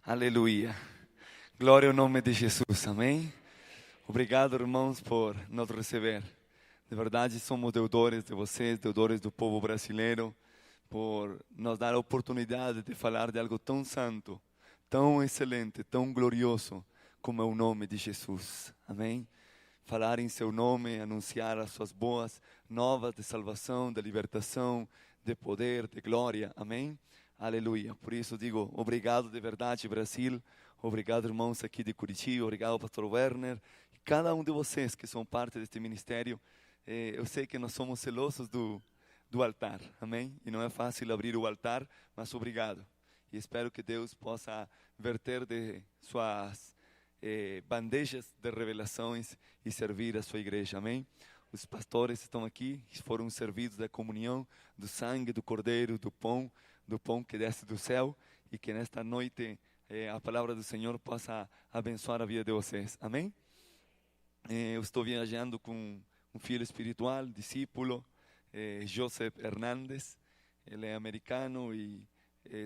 Aleluia. Glória ao nome de Jesus. Amém. Obrigado, irmãos, por nos receber. De verdade, somos deudores de vocês, deudores do povo brasileiro, por nos dar a oportunidade de falar de algo tão santo, tão excelente, tão glorioso como é o nome de Jesus. Amém. Falar em seu nome, anunciar as suas boas novas de salvação, de libertação, de poder, de glória. Amém. Aleluia. Por isso digo, obrigado de verdade, Brasil. Obrigado, irmãos aqui de Curitiba. Obrigado, pastor Werner. E cada um de vocês que são parte deste ministério. Eu sei que nós somos celosos do altar. Amém? E não é fácil abrir o altar, mas obrigado. E espero que Deus possa verter de suas bandejas de revelações e servir a sua igreja. Amém? Os pastores estão aqui, foram servidos da comunhão, do sangue, do cordeiro, do pão que desce do céu, e que nesta noite a palavra do Senhor possa abençoar a vida de vocês. Amém? Eu estou viajando com um filho espiritual, discípulo, Joseph Hernandes. Ele é americano e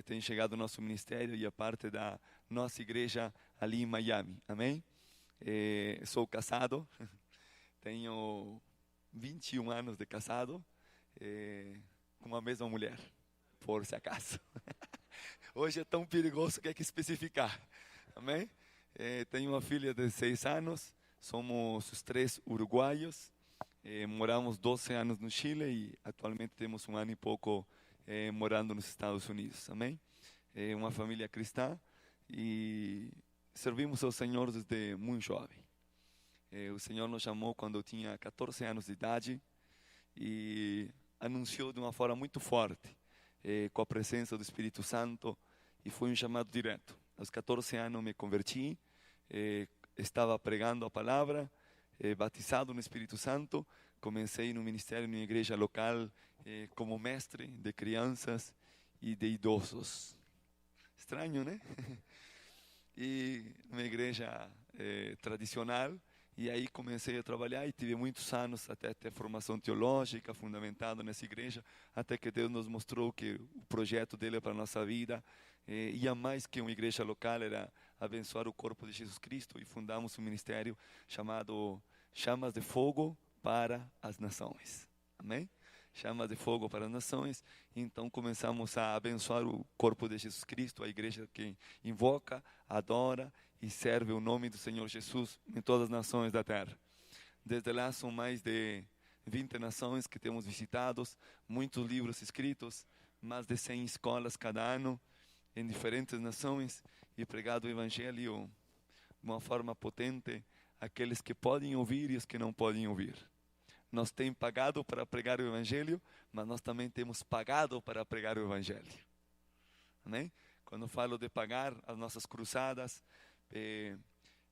tem chegado ao nosso ministério e é parte da nossa igreja ali em Miami. Amém? Sou casado, tenho 21 anos de casado com a mesma mulher, por se acaso. Hoje é tão perigoso que é que especificar. Amém? Tenho uma filha de 6 anos, somos os 3 uruguaios, moramos 12 anos no Chile e atualmente temos 1 ano e pouco morando nos Estados Unidos. Amém? Uma família cristã e servimos ao Senhor desde muito jovem. O Senhor nos chamou quando eu tinha 14 anos de idade e anunciou de uma forma muito forte, com a presença do Espírito Santo, e foi um chamado direto. Aos 14 anos me converti, estava pregando a palavra, batizado no Espírito Santo, comecei no ministério em uma igreja local como mestre de crianças e de idosos. Estranho, né? E uma igreja tradicional. E aí comecei a trabalhar e tive muitos anos até ter formação teológica fundamentada nessa igreja, até que Deus nos mostrou que o projeto dele para a nossa vida ia mais que uma igreja local, era abençoar o corpo de Jesus Cristo, e fundamos um ministério chamado Chamas de Fogo para as Nações. Amém? Chamas de Fogo para as Nações. Então começamos a abençoar o corpo de Jesus Cristo, a igreja que invoca, adora e serve o nome do Senhor Jesus em todas as nações da terra. Desde lá são mais de 20 nações que temos visitados, muitos livros escritos, mais de 100 escolas cada ano em diferentes nações, e pregado o Evangelho de uma forma potente àqueles que podem ouvir e os que não podem ouvir. Nós temos pagado para pregar o Evangelho, mas nós também temos pagado para pregar o Evangelho. Amém? Quando falo de pagar, as nossas cruzadas,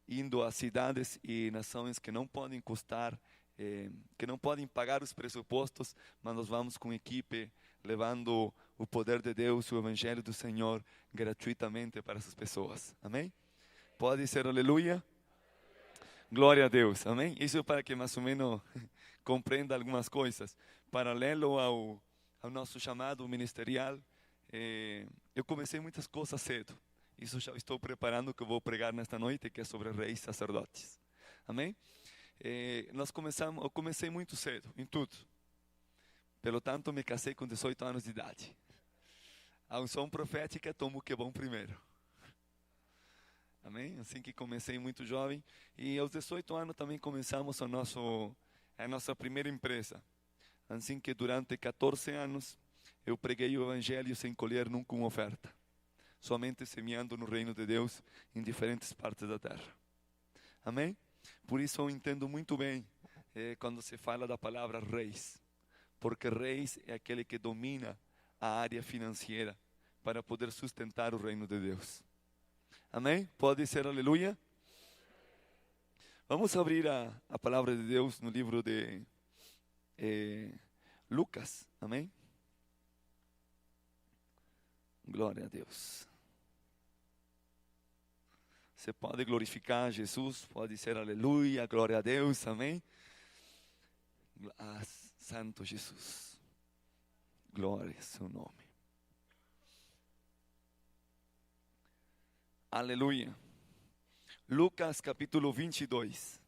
indo a cidades e nações que não podem custar, que não podem pagar os pressupostos, mas nós vamos com equipe, levando o poder de Deus, o Evangelho do Senhor, gratuitamente para essas pessoas. Amém? Pode ser aleluia? Glória a Deus. Amém? Isso é para que mais ou menos compreenda algumas coisas. Paralelo ao nosso chamado ministerial, eu comecei muitas coisas cedo. Isso já estou preparando o que eu vou pregar nesta noite, que é sobre reis sacerdotes. Amém? Eu comecei muito cedo, em tudo. Pelo tanto, me casei com 18 anos de idade. A unção profética tomo o que é bom primeiro. Amém? Assim que comecei muito jovem. E aos 18 anos também começamos a nossa primeira empresa. Assim que durante 14 anos eu preguei o Evangelho sem colher nunca uma oferta, somente semeando no reino de Deus em diferentes partes da terra. Amém? Por isso eu entendo muito bem quando se fala da palavra reis, porque reis é aquele que domina a área financeira para poder sustentar o reino de Deus. Amém? Pode ser aleluia? Vamos abrir a palavra de Deus no livro de Lucas. Amém? Glória a Deus. Você pode glorificar Jesus, pode ser aleluia, glória a Deus, amém? Santo Jesus, glória ao seu nome. Aleluia. Lucas capítulo 22.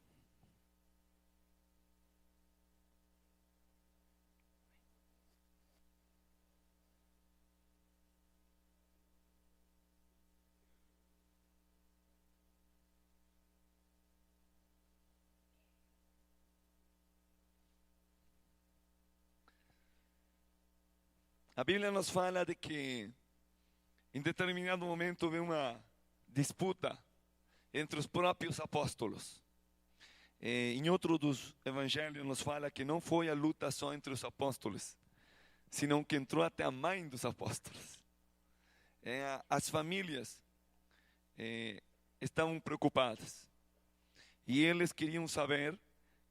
A Bíblia nos fala de que em determinado momento houve uma disputa entre os próprios apóstolos. Em outro dos evangelhos nos fala que não foi a luta só entre os apóstolos, senão que entrou até a mãe dos apóstolos. As famílias estavam preocupadas e eles queriam saber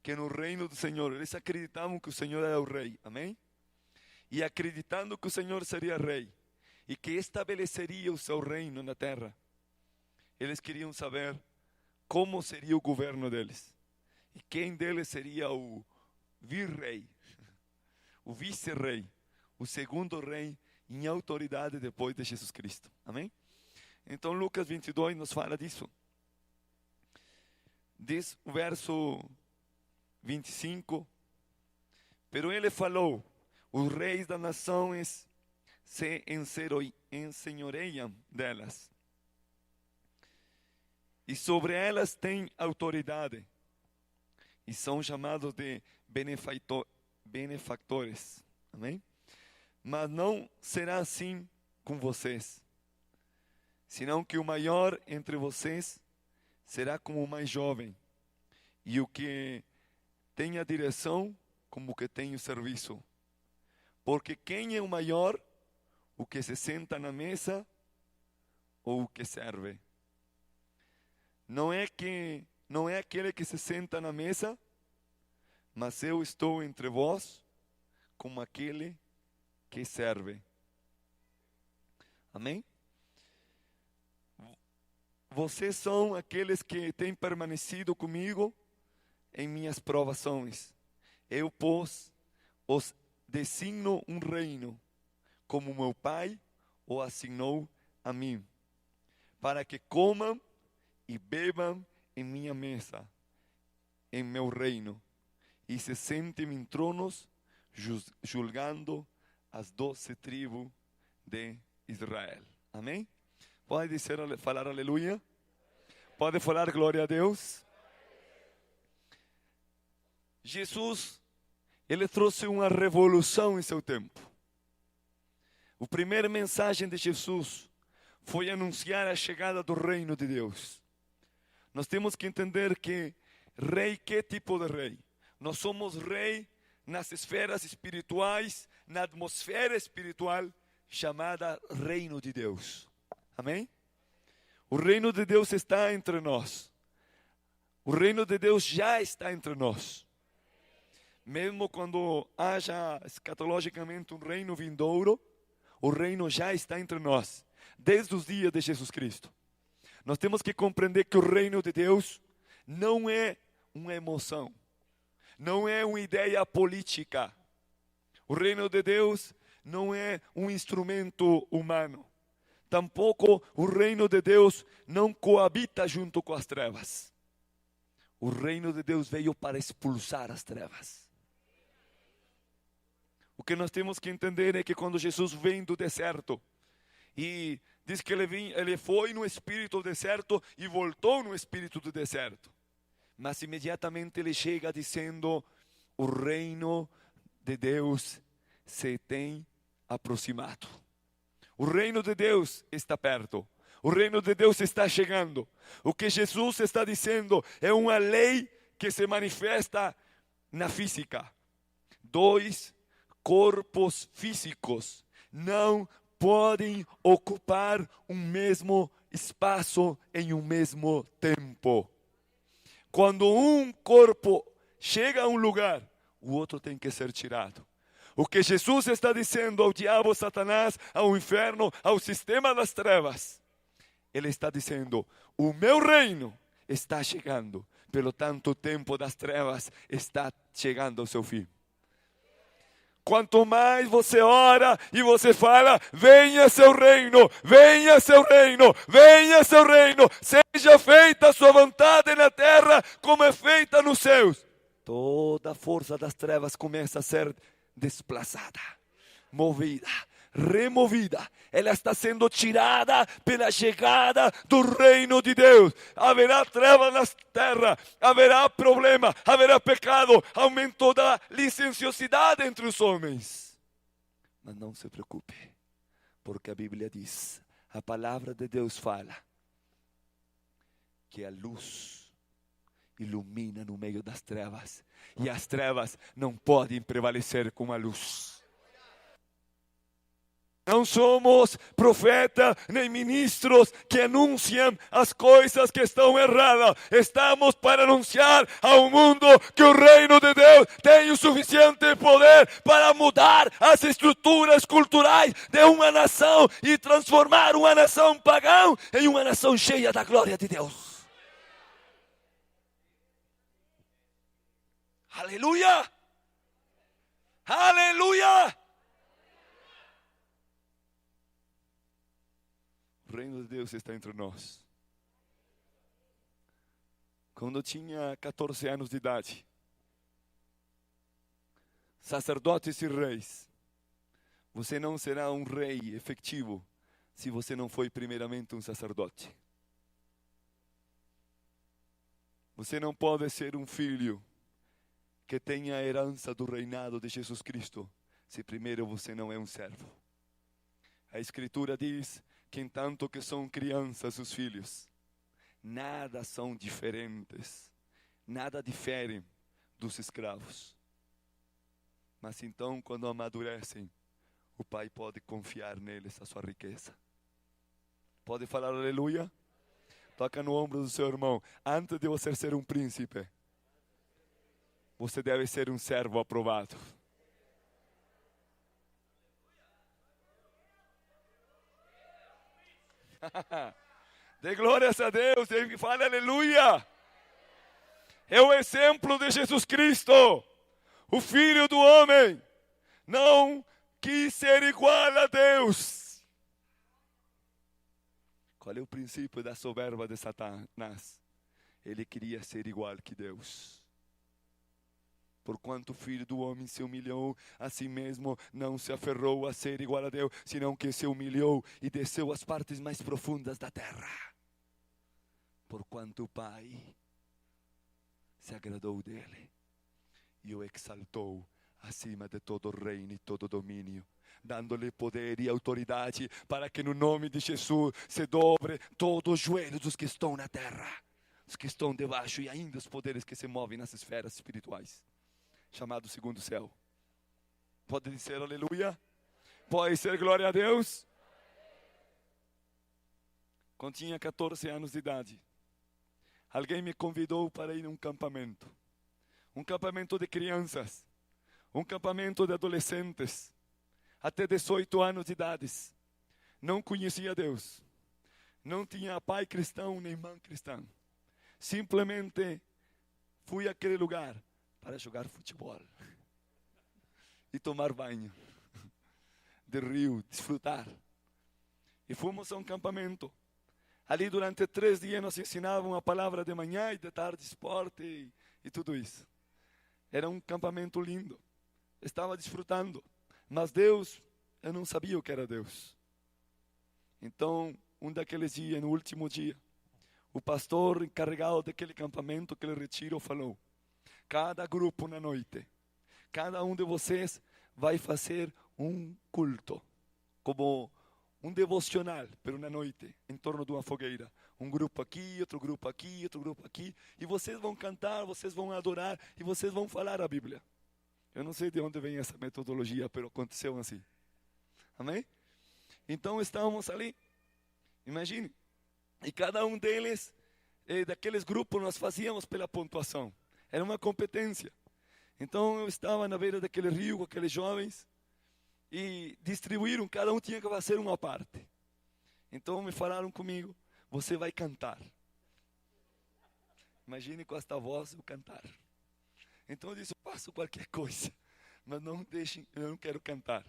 que no reino do Senhor, eles acreditavam que o Senhor era o rei, amém? E acreditando que o Senhor seria rei e que estabeleceria o seu reino na terra, eles queriam saber como seria o governo deles e quem deles seria o vir-rei, o vice-rei, o segundo rei em autoridade depois de Jesus Cristo, amém? Então Lucas 22 nos fala disso. Diz o verso 25: pero ele falou, os reis das nações se ensenhoreiam delas, e sobre elas têm autoridade, e são chamados de benefactores, amém? Mas não será assim com vocês, senão que o maior entre vocês será como o mais jovem, e o que tem a direção como o que tem o serviço. Porque quem é o maior, o que se senta na mesa ou o que serve? Não é aquele que se senta na mesa, mas eu estou entre vós como aquele que serve. Amém? Vocês são aqueles que têm permanecido comigo em minhas provações. Eu, pois, os designo um reino, como meu Pai o assignou a mim, para que comam e bebam em minha mesa, em meu reino, e se sentem em tronos, julgando as 12 tribos de Israel. Amém? Pode falar aleluia? Pode falar glória a Deus? Jesus, ele trouxe uma revolução em seu tempo. A primeira mensagem de Jesus foi anunciar a chegada do reino de Deus. Nós temos que entender que rei, que tipo de rei? Nós somos rei nas esferas espirituais, na atmosfera espiritual chamada reino de Deus. Amém? O reino de Deus está entre nós. O reino de Deus já está entre nós. Mesmo quando haja escatologicamente um reino vindouro, o reino já está entre nós, desde os dias de Jesus Cristo. Nós temos que compreender que o reino de Deus não é uma emoção, não é uma ideia política. O reino de Deus não é um instrumento humano. Tampouco o reino de Deus não coabita junto com as trevas. O reino de Deus veio para expulsar as trevas. O que nós temos que entender é que quando Jesus vem do deserto, e diz que ele foi no espírito do deserto e voltou no espírito do deserto, mas imediatamente ele chega dizendo, o reino de Deus se tem aproximado. O reino de Deus está perto. O reino de Deus está chegando. O que Jesus está dizendo é uma lei que se manifesta na física. Dois corpos físicos não podem ocupar um mesmo espaço em um mesmo tempo. Quando um corpo chega a um lugar, o outro tem que ser tirado. O que Jesus está dizendo ao diabo, Satanás, ao inferno, ao sistema das trevas, ele está dizendo, o meu reino está chegando, pelo tanto o tempo das trevas está chegando ao seu fim. Quanto mais você ora e você fala, venha seu reino, venha seu reino, venha seu reino, seja feita a sua vontade na terra como é feita nos céus. Toda a força das trevas começa a ser desplazada, movida, removida. Ela está sendo tirada pela chegada do reino de Deus. Haverá trevas na terra, haverá problema, haverá pecado, aumento da licenciosidade entre os homens. Mas não se preocupe, porque a Bíblia diz, a palavra de Deus fala, que a luz ilumina no meio das trevas, e as trevas não podem prevalecer com a luz. Não somos profetas nem ministros que anunciam as coisas que estão erradas. Estamos para anunciar ao mundo que o reino de Deus tem o suficiente poder para mudar as estruturas culturais de uma nação e transformar uma nação pagã em uma nação cheia da glória de Deus. Aleluia! Aleluia! O reino de Deus está entre nós. Quando eu tinha 14 anos de idade, sacerdotes e reis, você não será um rei efetivo se você não foi primeiramente um sacerdote. Você não pode ser um filho que tenha a herança do reinado de Jesus Cristo se primeiro você não é um servo. A Escritura diz que entanto que são crianças os filhos, nada são diferentes, nada diferem dos escravos. Mas então, quando amadurecem, o pai pode confiar neles a sua riqueza. Pode falar aleluia? Toca no ombro do seu irmão. Antes de você ser um príncipe, você deve ser um servo aprovado. Dê glórias a Deus, fale aleluia. É o exemplo de Jesus Cristo, o Filho do homem. Não quis ser igual a Deus. Qual é o princípio da soberba de Satanás? Ele queria ser igual que Deus. Porquanto o Filho do homem se humilhou a si mesmo, não se aferrou a ser igual a Deus, senão que se humilhou e desceu às partes mais profundas da terra. Porquanto o Pai se agradou dele e o exaltou acima de todo reino e todo domínio, dando-lhe poder e autoridade para que no nome de Jesus se dobre todos os joelhos dos que estão na terra, os que estão debaixo e ainda os poderes que se movem nas esferas espirituais, chamado segundo céu. Pode dizer aleluia? Pode ser glória a Deus? Quando tinha 14 anos de idade, alguém me convidou para ir a um campamento de crianças, um campamento de adolescentes, até 18 anos de idade. Não conhecia Deus, não tinha pai cristão nem mãe cristã. Simplesmente fui àquele lugar para jogar futebol e tomar banho de rio, desfrutar. E fomos a um campamento. Ali durante 3 dias nos ensinavam a palavra de manhã e de tarde esporte e tudo isso. Era um campamento lindo. Estava desfrutando. Mas Deus, eu não sabia o que era Deus. Então, um daqueles dias, no último dia, o pastor encarregado daquele campamento, aquele retiro, falou: cada grupo na noite, cada um de vocês vai fazer um culto, como um devocional, pero na noite, em torno de uma fogueira. Um grupo aqui, outro grupo aqui, outro grupo aqui. E vocês vão cantar, vocês vão adorar e vocês vão falar a Bíblia. Eu não sei de onde vem essa metodologia, pero aconteceu assim. Amém? Então estávamos ali, imagine. E cada um deles, daqueles grupos, nós fazíamos pela pontuação. Era uma competência. Então eu estava na beira daquele rio com aqueles jovens e distribuíram, cada um tinha que fazer uma parte. Então me falaram comigo: você vai cantar. Imagine com esta voz eu cantar. Então eu disse: eu faço qualquer coisa, mas não deixem, eu não quero cantar.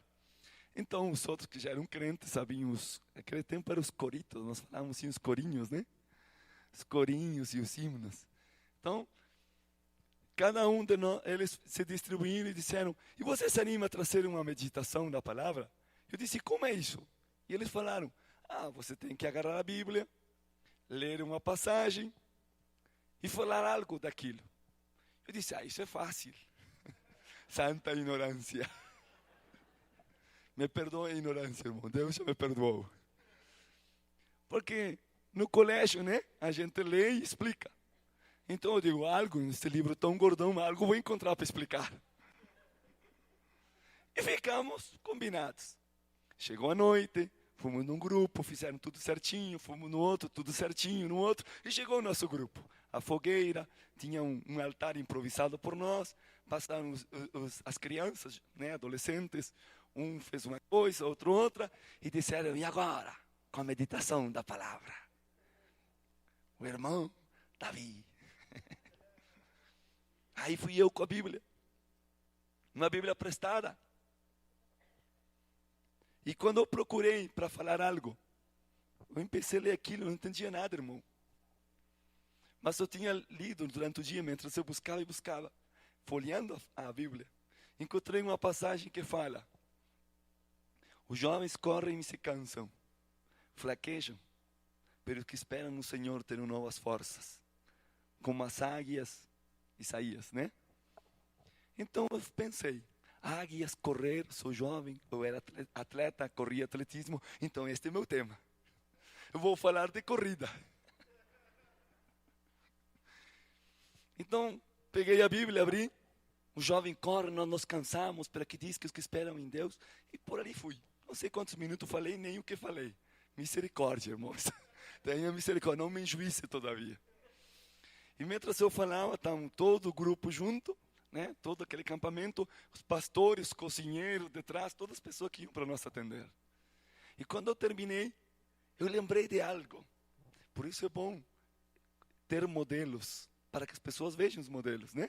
Então os outros que já eram crentes sabiam, naquele tempo eram os coritos, nós falávamos assim, os corinhos, né? Os corinhos e os hinos. Então, cada um de nós, eles se distribuíram e disseram, e você se anima a trazer uma meditação da palavra? Eu disse, como é isso? E eles falaram, você tem que agarrar a Bíblia, ler uma passagem e falar algo daquilo. Eu disse, isso é fácil. Santa ignorância. Me perdoa a ignorância, irmão. Deus já me perdoou. Porque no colégio, né, a gente lê e explica. Então eu digo, algo nesse livro tão gordão, algo vou encontrar para explicar. E ficamos combinados. Chegou a noite, fomos num grupo, fizeram tudo certinho, fomos no outro, tudo certinho, no outro, e chegou o nosso grupo. A fogueira, tinha um altar improvisado por nós, passaram as crianças, né, adolescentes, um fez uma coisa, outro outra, e disseram, e agora? Com a meditação da palavra. O irmão Davi. Aí fui eu com a Bíblia, uma Bíblia prestada. E quando eu procurei para falar algo, eu empecei a ler aquilo, não entendia nada, irmão. Mas eu tinha lido durante o dia, mientras eu buscava e buscava, folheando a Bíblia, encontrei uma passagem que fala, os jovens correm e se cansam, flaquejam, pero os que esperam no Senhor terão novas forças, como as águias, Isaías, né? Então eu pensei, águias, correr, sou jovem, eu era atleta, corria atletismo, então este é meu tema. Eu vou falar de corrida. Então, peguei a Bíblia, abri, o jovem corre, nós nos cansamos, pelo que diz que os que esperam em Deus, e por ali fui. Não sei quantos minutos falei, nem o que falei. Misericórdia, irmãos. Tenha misericórdia, não me enjuíze todavia. E mientras eu falava, estavam todo o grupo junto, né? Todo aquele acampamento, os pastores, os cozinheiros detrás, todas as pessoas que iam para nos atender. E quando eu terminei, eu lembrei de algo. Por isso é bom ter modelos, para que as pessoas vejam os modelos, né?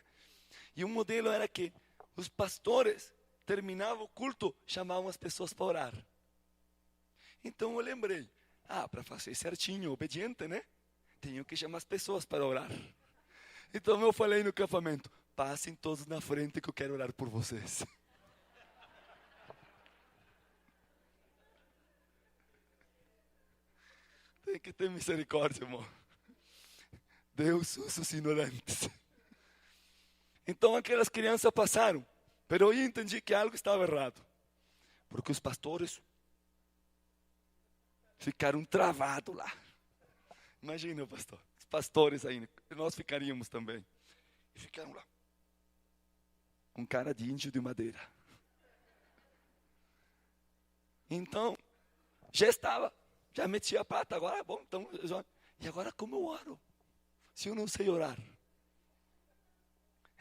E um modelo era que os pastores terminavam o culto, chamavam as pessoas para orar. Então eu lembrei, para fazer certinho, obediente, né? Tenho que chamar as pessoas para orar. Então eu falei no acampamento, passem todos na frente que eu quero orar por vocês. Tem que ter misericórdia, irmão. Deus usa os ignorantes. Então aquelas crianças passaram, mas eu entendi que algo estava errado. Porque os pastores ficaram travados lá. Imagina, pastor, os pastores ainda, nós ficaríamos também. E ficaram lá. Um cara de índio de madeira. Então, já meti a pata, agora bom, então, e agora como eu oro? Se eu não sei orar.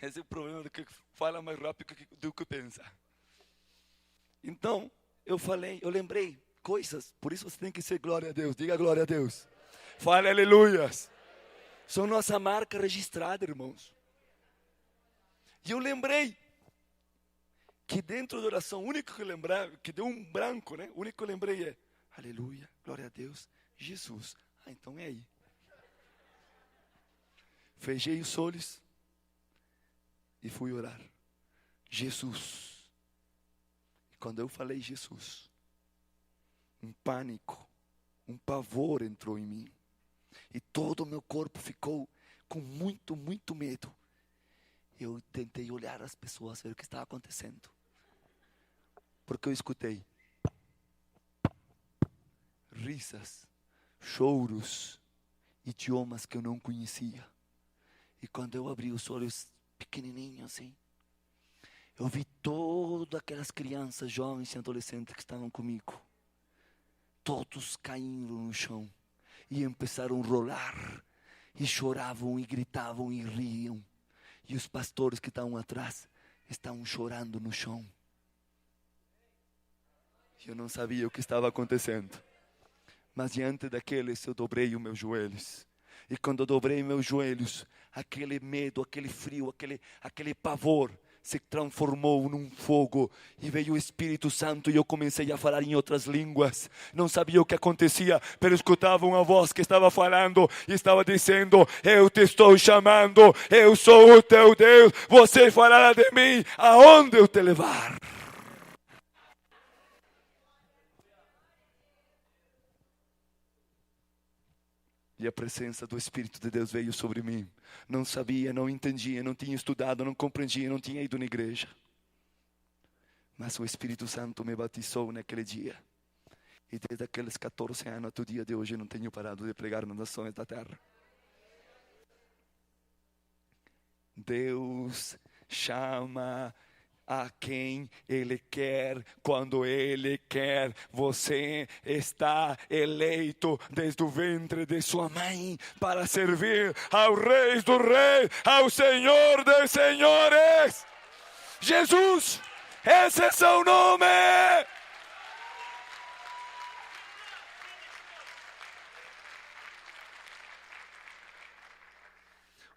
Esse é o problema do que fala mais rápido do que pensa. Então, eu lembrei coisas, por isso você tem que ser glória a Deus, diga glória a Deus. Fale aleluias. São nossa marca registrada, irmãos. E eu lembrei que dentro da oração, o único que eu lembrava, que deu um branco, né? O único que eu lembrei é, aleluia, glória a Deus, Jesus. Então é aí. Fechei os olhos e fui orar. Jesus. E quando eu falei Jesus, um pânico, um pavor entrou em mim. E todo o meu corpo ficou com muito, muito medo. Eu tentei olhar as pessoas, ver o que estava acontecendo. Porque eu escutei risas, choros, idiomas que eu não conhecia. E quando eu abri os olhos pequenininhos assim, eu vi todas aquelas crianças, jovens e adolescentes que estavam comigo. Todos caindo no chão e começaram a rolar. E choravam, e gritavam, e riam. E os pastores que estavam atrás estavam chorando no chão. Eu não sabia o que estava acontecendo. Mas diante daqueles eu dobrei os meus joelhos. E quando eu dobrei meus joelhos, aquele medo, aquele frio, aquele pavor se transformou num fogo e veio o Espírito Santo e eu comecei a falar em outras línguas. Não sabia o que acontecia, mas escutava uma voz que estava falando e estava dizendo: eu te estou chamando, eu sou o teu Deus, você falará de mim aonde eu te levar. E a presença do Espírito de Deus veio sobre mim. Não sabia, não entendia, não tinha estudado, não compreendia, não tinha ido na igreja. Mas o Espírito Santo me batizou naquele dia. E desde aqueles 14 anos até o dia de hoje eu não tenho parado de pregar nas nações da terra. Deus chama a quem Ele quer, quando Ele quer. Você está eleito desde o ventre de sua mãe para servir ao Rei dos Reis, ao Senhor dos Senhores. Jesus, esse é seu nome.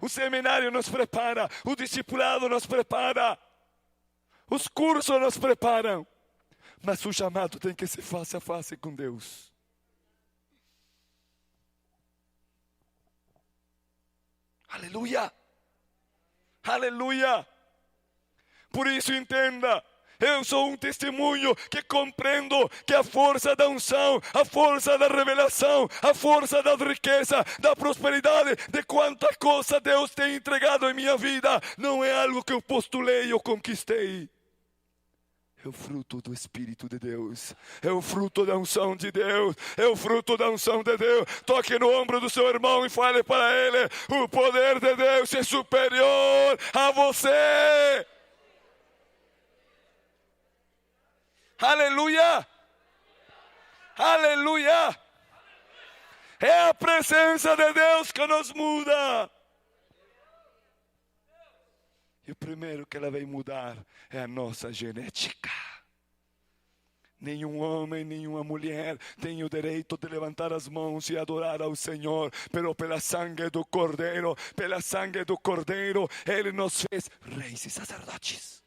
O seminário nos prepara, o discipulado nos prepara, os cursos nos preparam, mas o chamado tem que ser face a face com Deus. Aleluia! Aleluia! Por isso entenda, eu sou um testemunho que compreendo que a força da unção, a força da revelação, a força da riqueza, da prosperidade, de quanta coisa Deus tem entregado em minha vida, não é algo que eu postulei ou conquistei. É o fruto do Espírito de Deus. É o fruto da unção de Deus. É o fruto da unção de Deus. Toque no ombro do seu irmão e fale para ele: o poder de Deus é superior a você. Aleluia! Aleluia! É a presença de Deus que nos muda. E o primeiro que ela vai mudar é a nossa genética. Nenhum homem, nenhuma mulher tem o direito de levantar as mãos e adorar ao Senhor, pero pela sangue do Cordeiro, Ele nos fez reis e sacerdotes.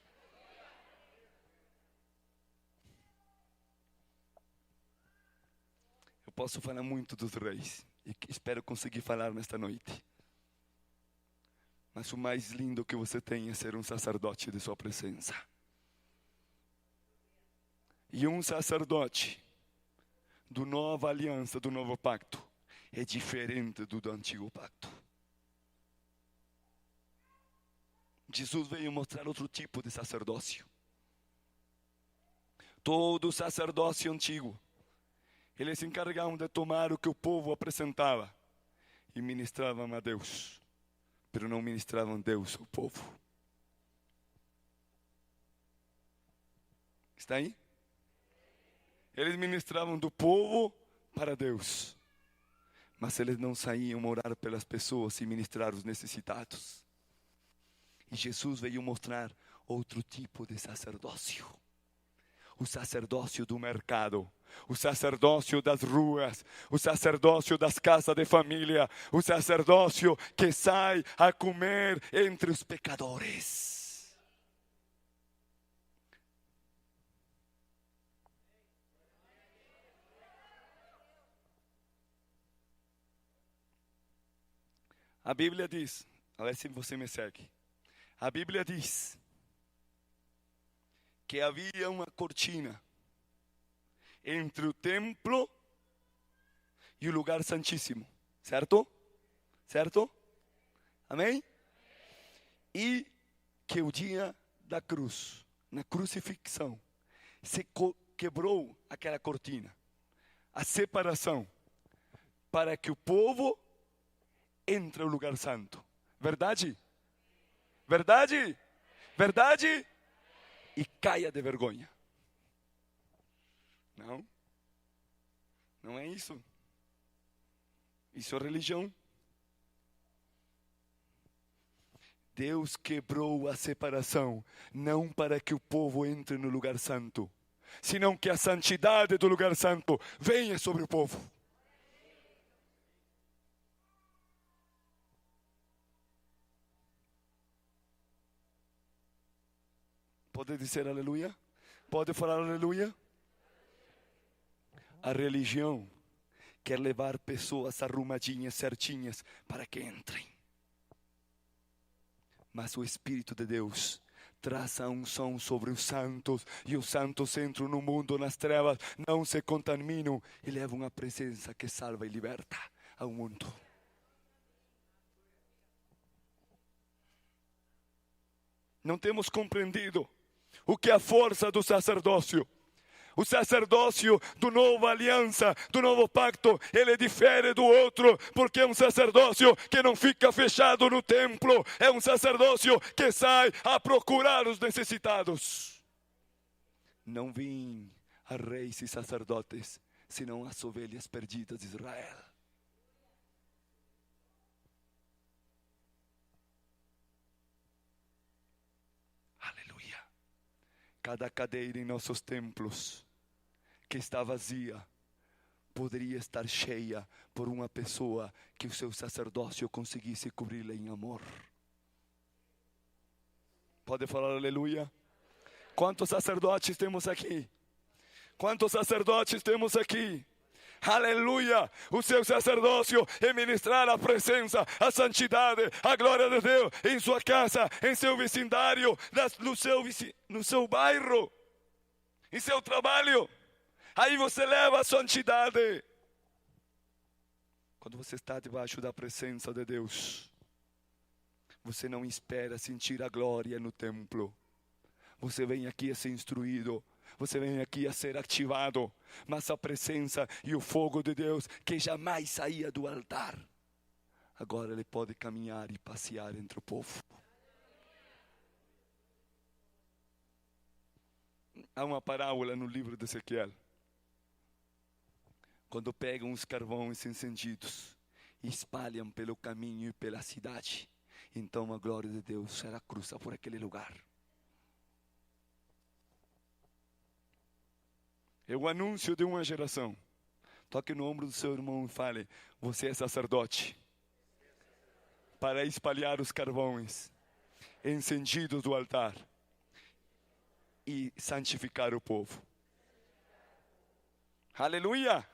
Eu posso falar muito dos reis e espero conseguir falar nesta noite. Mas o mais lindo que você tem é ser um sacerdote de sua presença. E um sacerdote do nova aliança, do novo pacto, é diferente do antigo pacto. Jesus veio mostrar outro tipo de sacerdócio. Todo o sacerdócio antigo, eles se encarregavam de tomar o que o povo apresentava e ministravam a Deus. Pero não ministravam Deus ao povo. Está aí? Eles ministravam do povo para Deus. Mas eles não saíam orar pelas pessoas e ministrar os necessitados. E Jesus veio mostrar outro tipo de sacerdócio. O sacerdócio do mercado, o sacerdócio das ruas, o sacerdócio das casas de família, o sacerdócio que sai a comer entre os pecadores. A Bíblia diz, a ver se você me segue. A Bíblia diz que havia uma cortina entre o templo e o lugar santíssimo, certo? Certo? Amém? E que o dia da cruz, na crucifixão, se quebrou aquela cortina, a separação, para que o povo entre no lugar santo. Verdade? Verdade? Verdade? E caia de vergonha. Não. Não é isso. Isso é religião. Deus quebrou a separação, não para que o povo entre no lugar santo, senão que a santidade do lugar santo venha sobre o povo. Pode dizer aleluia? Pode falar aleluia? A religião quer levar pessoas arrumadinhas, certinhas, para que entrem. Mas o Espírito de Deus traz a unção sobre os santos, e os santos entram no mundo, nas trevas, não se contaminam e levam a presença que salva e liberta ao mundo. Não temos compreendido o que é a força do sacerdócio. O sacerdócio do novo aliança, do novo pacto, ele difere do outro, porque é um sacerdócio que não fica fechado no templo, é um sacerdócio que sai a procurar os necessitados. Não vim a reis e sacerdotes, senão as ovelhas perdidas de Israel. Aleluia. Cada cadeira em nossos templos que está vazia poderia estar cheia por uma pessoa que o seu sacerdócio conseguisse cobri-la em amor. Pode falar aleluia? Quantos sacerdotes temos aqui? Quantos sacerdotes temos aqui? Aleluia! O seu sacerdócio é ministrar a presença, a santidade, a glória de Deus em sua casa, em seu vecindário, no seu bairro, em seu trabalho. Aí você leva a santidade. Quando você está debaixo da presença de Deus, você não espera sentir a glória no templo. Você vem aqui a ser instruído. Você vem aqui a ser ativado. Mas a presença e o fogo de Deus, que jamais saía do altar, agora ele pode caminhar e passear entre o povo. Há uma parábola no livro de Ezequiel. Quando pegam os carvões encendidos e espalham pelo caminho e pela cidade, então a glória de Deus será cruzada por aquele lugar. É o anúncio de uma geração. Toque no ombro do seu irmão e fale: você é sacerdote para espalhar os carvões encendidos do altar e santificar o povo. Aleluia!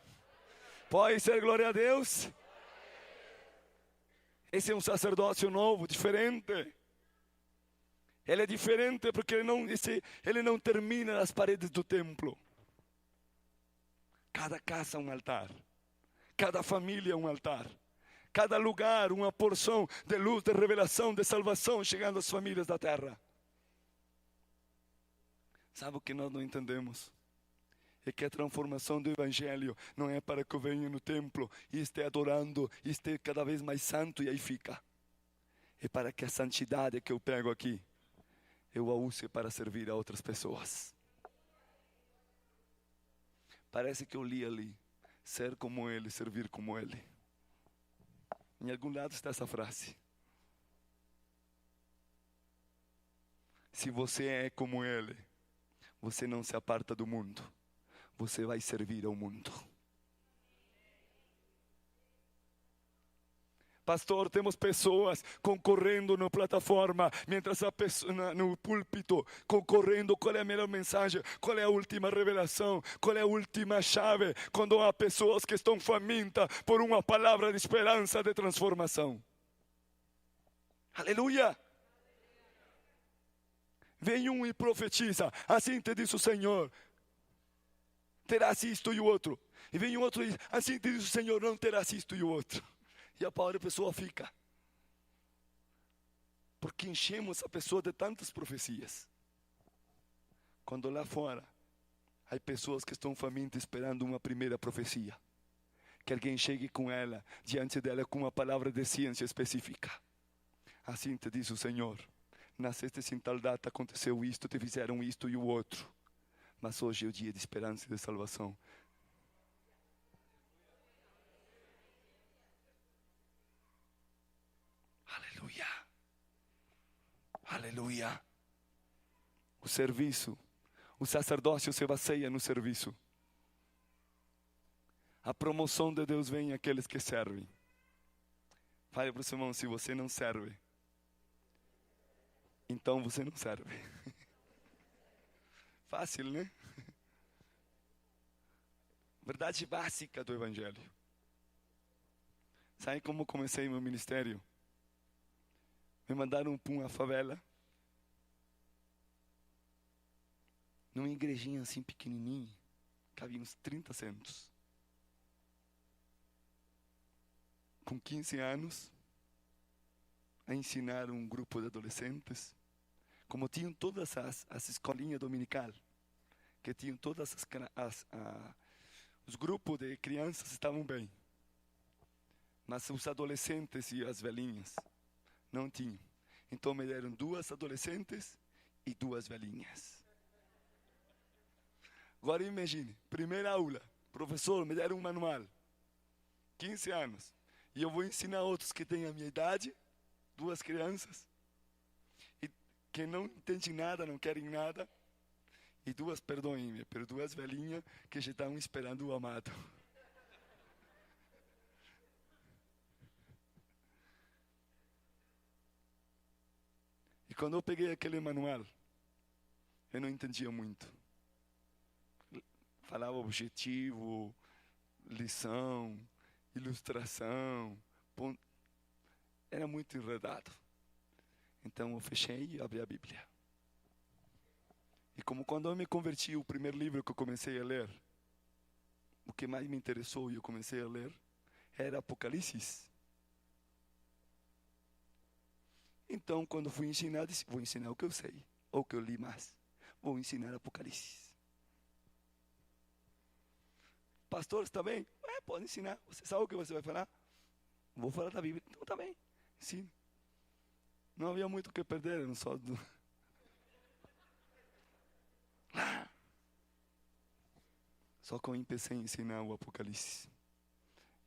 Pode ser glória a Deus? Esse é um sacerdócio novo, diferente. Ele é diferente porque ele não termina nas paredes do templo. Cada casa é um altar. Cada família é um altar. Cada lugar uma porção de luz, de revelação, de salvação chegando às famílias da terra. Sabe o que nós não entendemos? É que a transformação do Evangelho não é para que eu venha no templo e esteja adorando, e esteja cada vez mais santo e aí fica. É para que a santidade que eu pego aqui, eu a use para servir a outras pessoas. Parece que eu li ali, ser como Ele, servir como Ele. Em algum lado está essa frase. Se você é como Ele, você não se aparta do mundo. Você vai servir ao mundo. Pastor, temos pessoas concorrendo na plataforma, mientras a pessoa no púlpito, concorrendo qual é a melhor mensagem, qual é a última revelação, qual é a última chave, quando há pessoas que estão famintas por uma palavra de esperança, de transformação. Aleluia! Vem um e profetiza: assim te diz o Senhor, terás isto e o outro. E vem outro e diz: assim te diz o Senhor, não terás isto e o outro. E a pobre pessoa fica. Porque enchemos a pessoa de tantas profecias. Quando lá fora, há pessoas que estão famintas esperando uma primeira profecia. Que alguém chegue com ela, diante dela, com uma palavra de ciência específica. Assim te diz o Senhor: nasceste em tal data, aconteceu isto, te fizeram isto e o outro. Mas hoje é o dia de esperança e de salvação. Aleluia. Aleluia. O serviço, o sacerdócio se baseia no serviço. A promoção de Deus vem àqueles que servem. Fale para o seu irmão: se você não serve, então você não serve. Fácil, né? Verdade básica do Evangelho. Sabe como comecei meu ministério? Me mandaram para uma favela, numa igrejinha assim pequenininha, cabia uns 30 assentos. Com 15 anos, a ensinar um grupo de adolescentes, como tinham todas as escolinhas dominical, que tinham todas os grupos de crianças estavam bem, mas os adolescentes e as velhinhas não tinham. Então me deram 2 adolescentes e 2 velhinhas. Agora imagine, primeira aula, professor, me deram um manual, 15 anos, e eu vou ensinar outros que têm a minha idade, 2 crianças, e que não entendem nada, não querem nada, e 2, perdoem-me, pero 2 velhinhas que já estão esperando o amado. E quando eu peguei aquele manual, eu não entendia muito. Falava objetivo, lição, ilustração, ponto. Era muito enredado. Então eu fechei e abri a Bíblia. E como quando eu me converti, o primeiro livro que eu comecei a ler, o que mais me interessou e eu comecei a ler, era Apocalipse. Então, quando fui ensinar, disse, vou ensinar o que eu sei, ou o que eu li mais. Vou ensinar Apocalipse. Pastor, está bem? Pode ensinar. Você sabe o que você vai falar? Vou falar da Bíblia. Então, está bem. Ensina. Não havia muito o que perder, não só do... Só que eu comecei a ensinar o Apocalipse.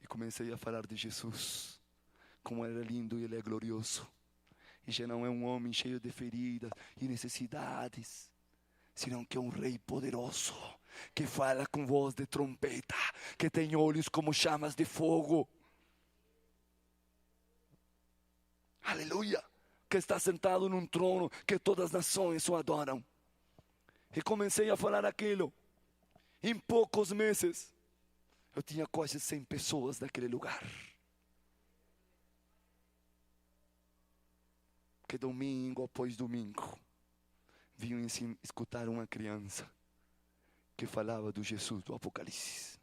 E comecei a falar de Jesus. Como ele é lindo e ele é glorioso. E já não é um homem cheio de feridas e necessidades, senão que é um rei poderoso, que fala com voz de trombeta, que tem olhos como chamas de fogo. Aleluia! Que está sentado num trono que todas as nações o adoram. E comecei a falar aquilo. Em poucos meses, eu tinha quase 100 pessoas naquele lugar. Que domingo após domingo, vinham escutar uma criança que falava do Jesus do Apocalipse.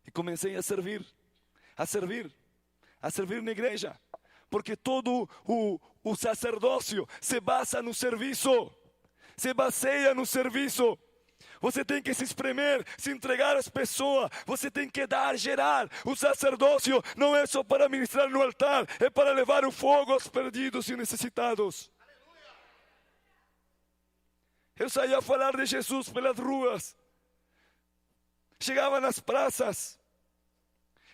E comecei a servir na igreja, porque todo o sacerdócio se basa no serviço, se baseia no serviço. Você tem que se espremer, se entregar às pessoas. Você tem que dar, gerar. O sacerdócio não é só para ministrar no altar, é para levar o fogo aos perdidos e necessitados. Eu saía a falar de Jesus pelas ruas. Chegava nas praças.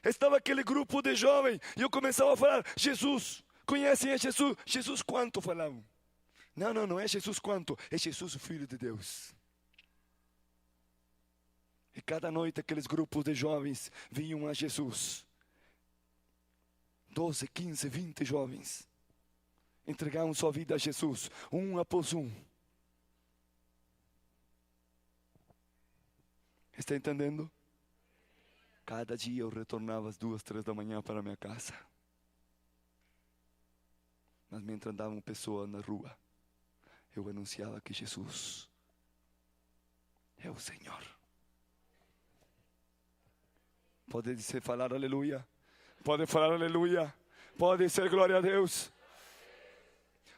Estava aquele grupo de jovens e eu começava a falar, Jesus, conhecem a Jesus? Jesus quanto falavam? Não é Jesus quanto, é Jesus o Filho de Deus. E cada noite aqueles grupos de jovens vinham a Jesus. 12, 15, 20 jovens. Entregavam sua vida a Jesus, um após um. Está entendendo? Cada dia eu retornava às 2, 3 da manhã para a minha casa. Mas mientras andavam pessoas na rua, eu anunciava que Jesus é o Senhor. Pode dizer, falar aleluia? Pode falar aleluia? Pode ser glória a Deus?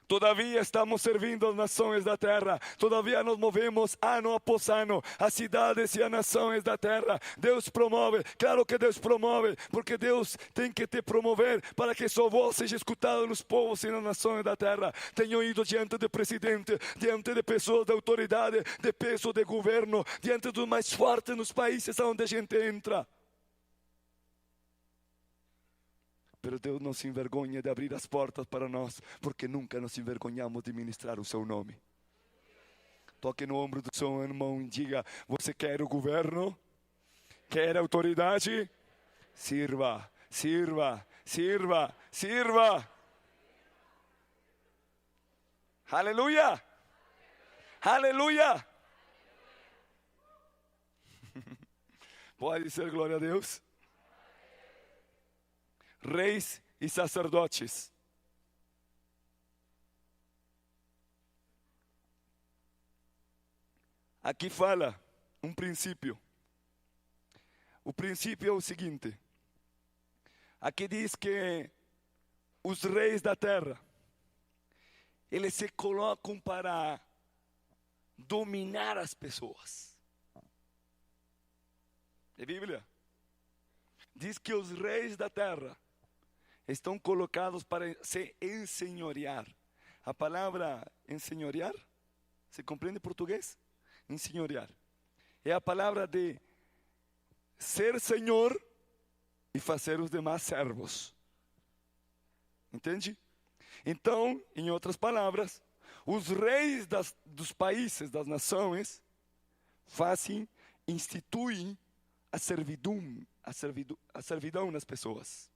Todavia estamos servindo as nações da terra. Todavia nos movemos ano após ano, as cidades e as nações da terra. Deus promove, claro que Deus promove, porque Deus tem que te promover para que sua voz seja escutada nos povos e nas nações da terra. Tenho ido diante de presidente, diante de pessoas de autoridade, de peso de governo, diante dos mais fortes nos países onde a gente entra. Pero Deus não se envergonha de abrir as portas para nós, porque nunca nos envergonhamos de ministrar o seu nome. Toque no ombro do seu irmão e diga, você quer o governo? Quer autoridade? Sirva, sirva, sirva, sirva. Aleluia! Aleluia! Pode ser glória a Deus. Reis e sacerdotes. Aqui fala um princípio. O princípio é o seguinte. Aqui diz que os reis da terra, eles se colocam para dominar as pessoas. É Bíblia. Diz que os reis da terra estão colocados para se ensenhorear. A palavra ensenhorear, você compreende português? Ensenhorear. É a palavra de ser senhor e fazer os demais servos. Entende? Então, em outras palavras, os reis dos países, das nações, instituem a servidão nas pessoas.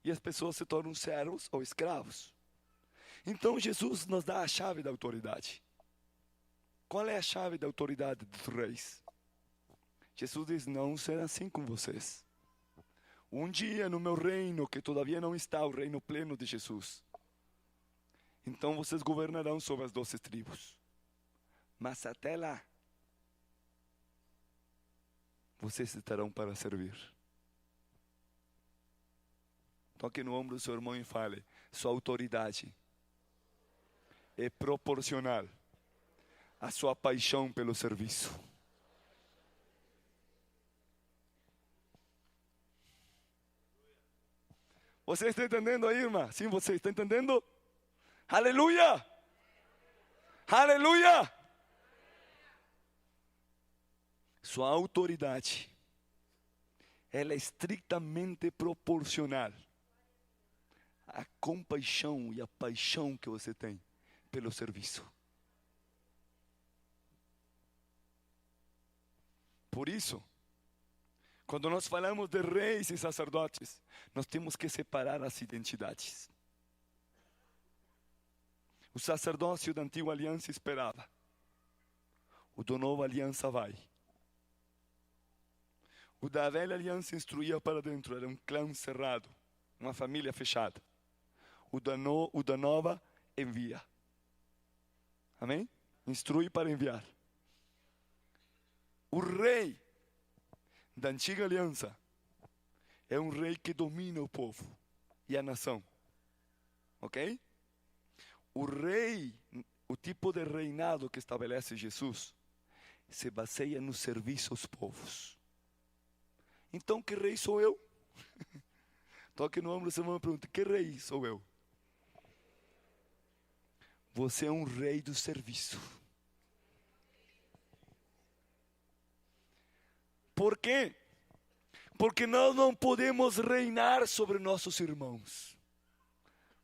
E as pessoas se tornam servos ou escravos. Então Jesus nos dá a chave da autoridade. Qual é a chave da autoridade dos reis? Jesus diz, não será assim com vocês. Um dia no meu reino, que todavia não está o reino pleno de Jesus, então vocês governarão sobre as 12 tribos. Mas até lá, vocês estarão para servir. Toque no ombro do seu irmão e fale, sua autoridade é proporcional à sua paixão pelo serviço. Você está entendendo aí, irmã? Sim, você está entendendo? Aleluia! Aleluia! Sua autoridade, ela é estritamente proporcional à compaixão e à paixão que você tem pelo serviço. Por isso, quando nós falamos de reis e sacerdotes, nós temos que separar as identidades. O sacerdócio da antiga aliança esperava. O da nova aliança vai. O da velha aliança instruía para dentro, era um clã cerrado, uma família fechada. O da nova envia. Amém? Instrui para enviar. O rei da antiga aliança é um rei que domina o povo e a nação. Ok? O rei, o tipo de reinado que estabelece Jesus, se baseia no serviço aos povos. Então, que rei sou eu? Toque no ombro do seu irmão e pergunta, que rei sou eu? Você é um rei do serviço. Por quê? Porque nós não podemos reinar sobre nossos irmãos.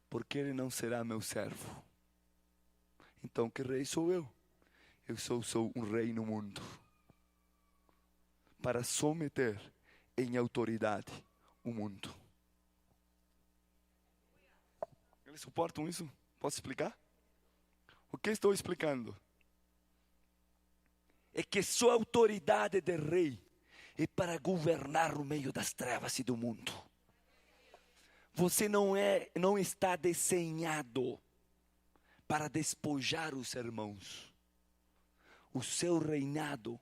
Porque ele não será meu servo. Então, que rei sou eu? Eu sou um rei no mundo. Para someter em autoridade o mundo. Eles suportam isso? Posso explicar? O que estou explicando? É que sua autoridade de rei é para governar no meio das trevas e do mundo. Você não está desenhado para despojar os irmãos. O seu reinado,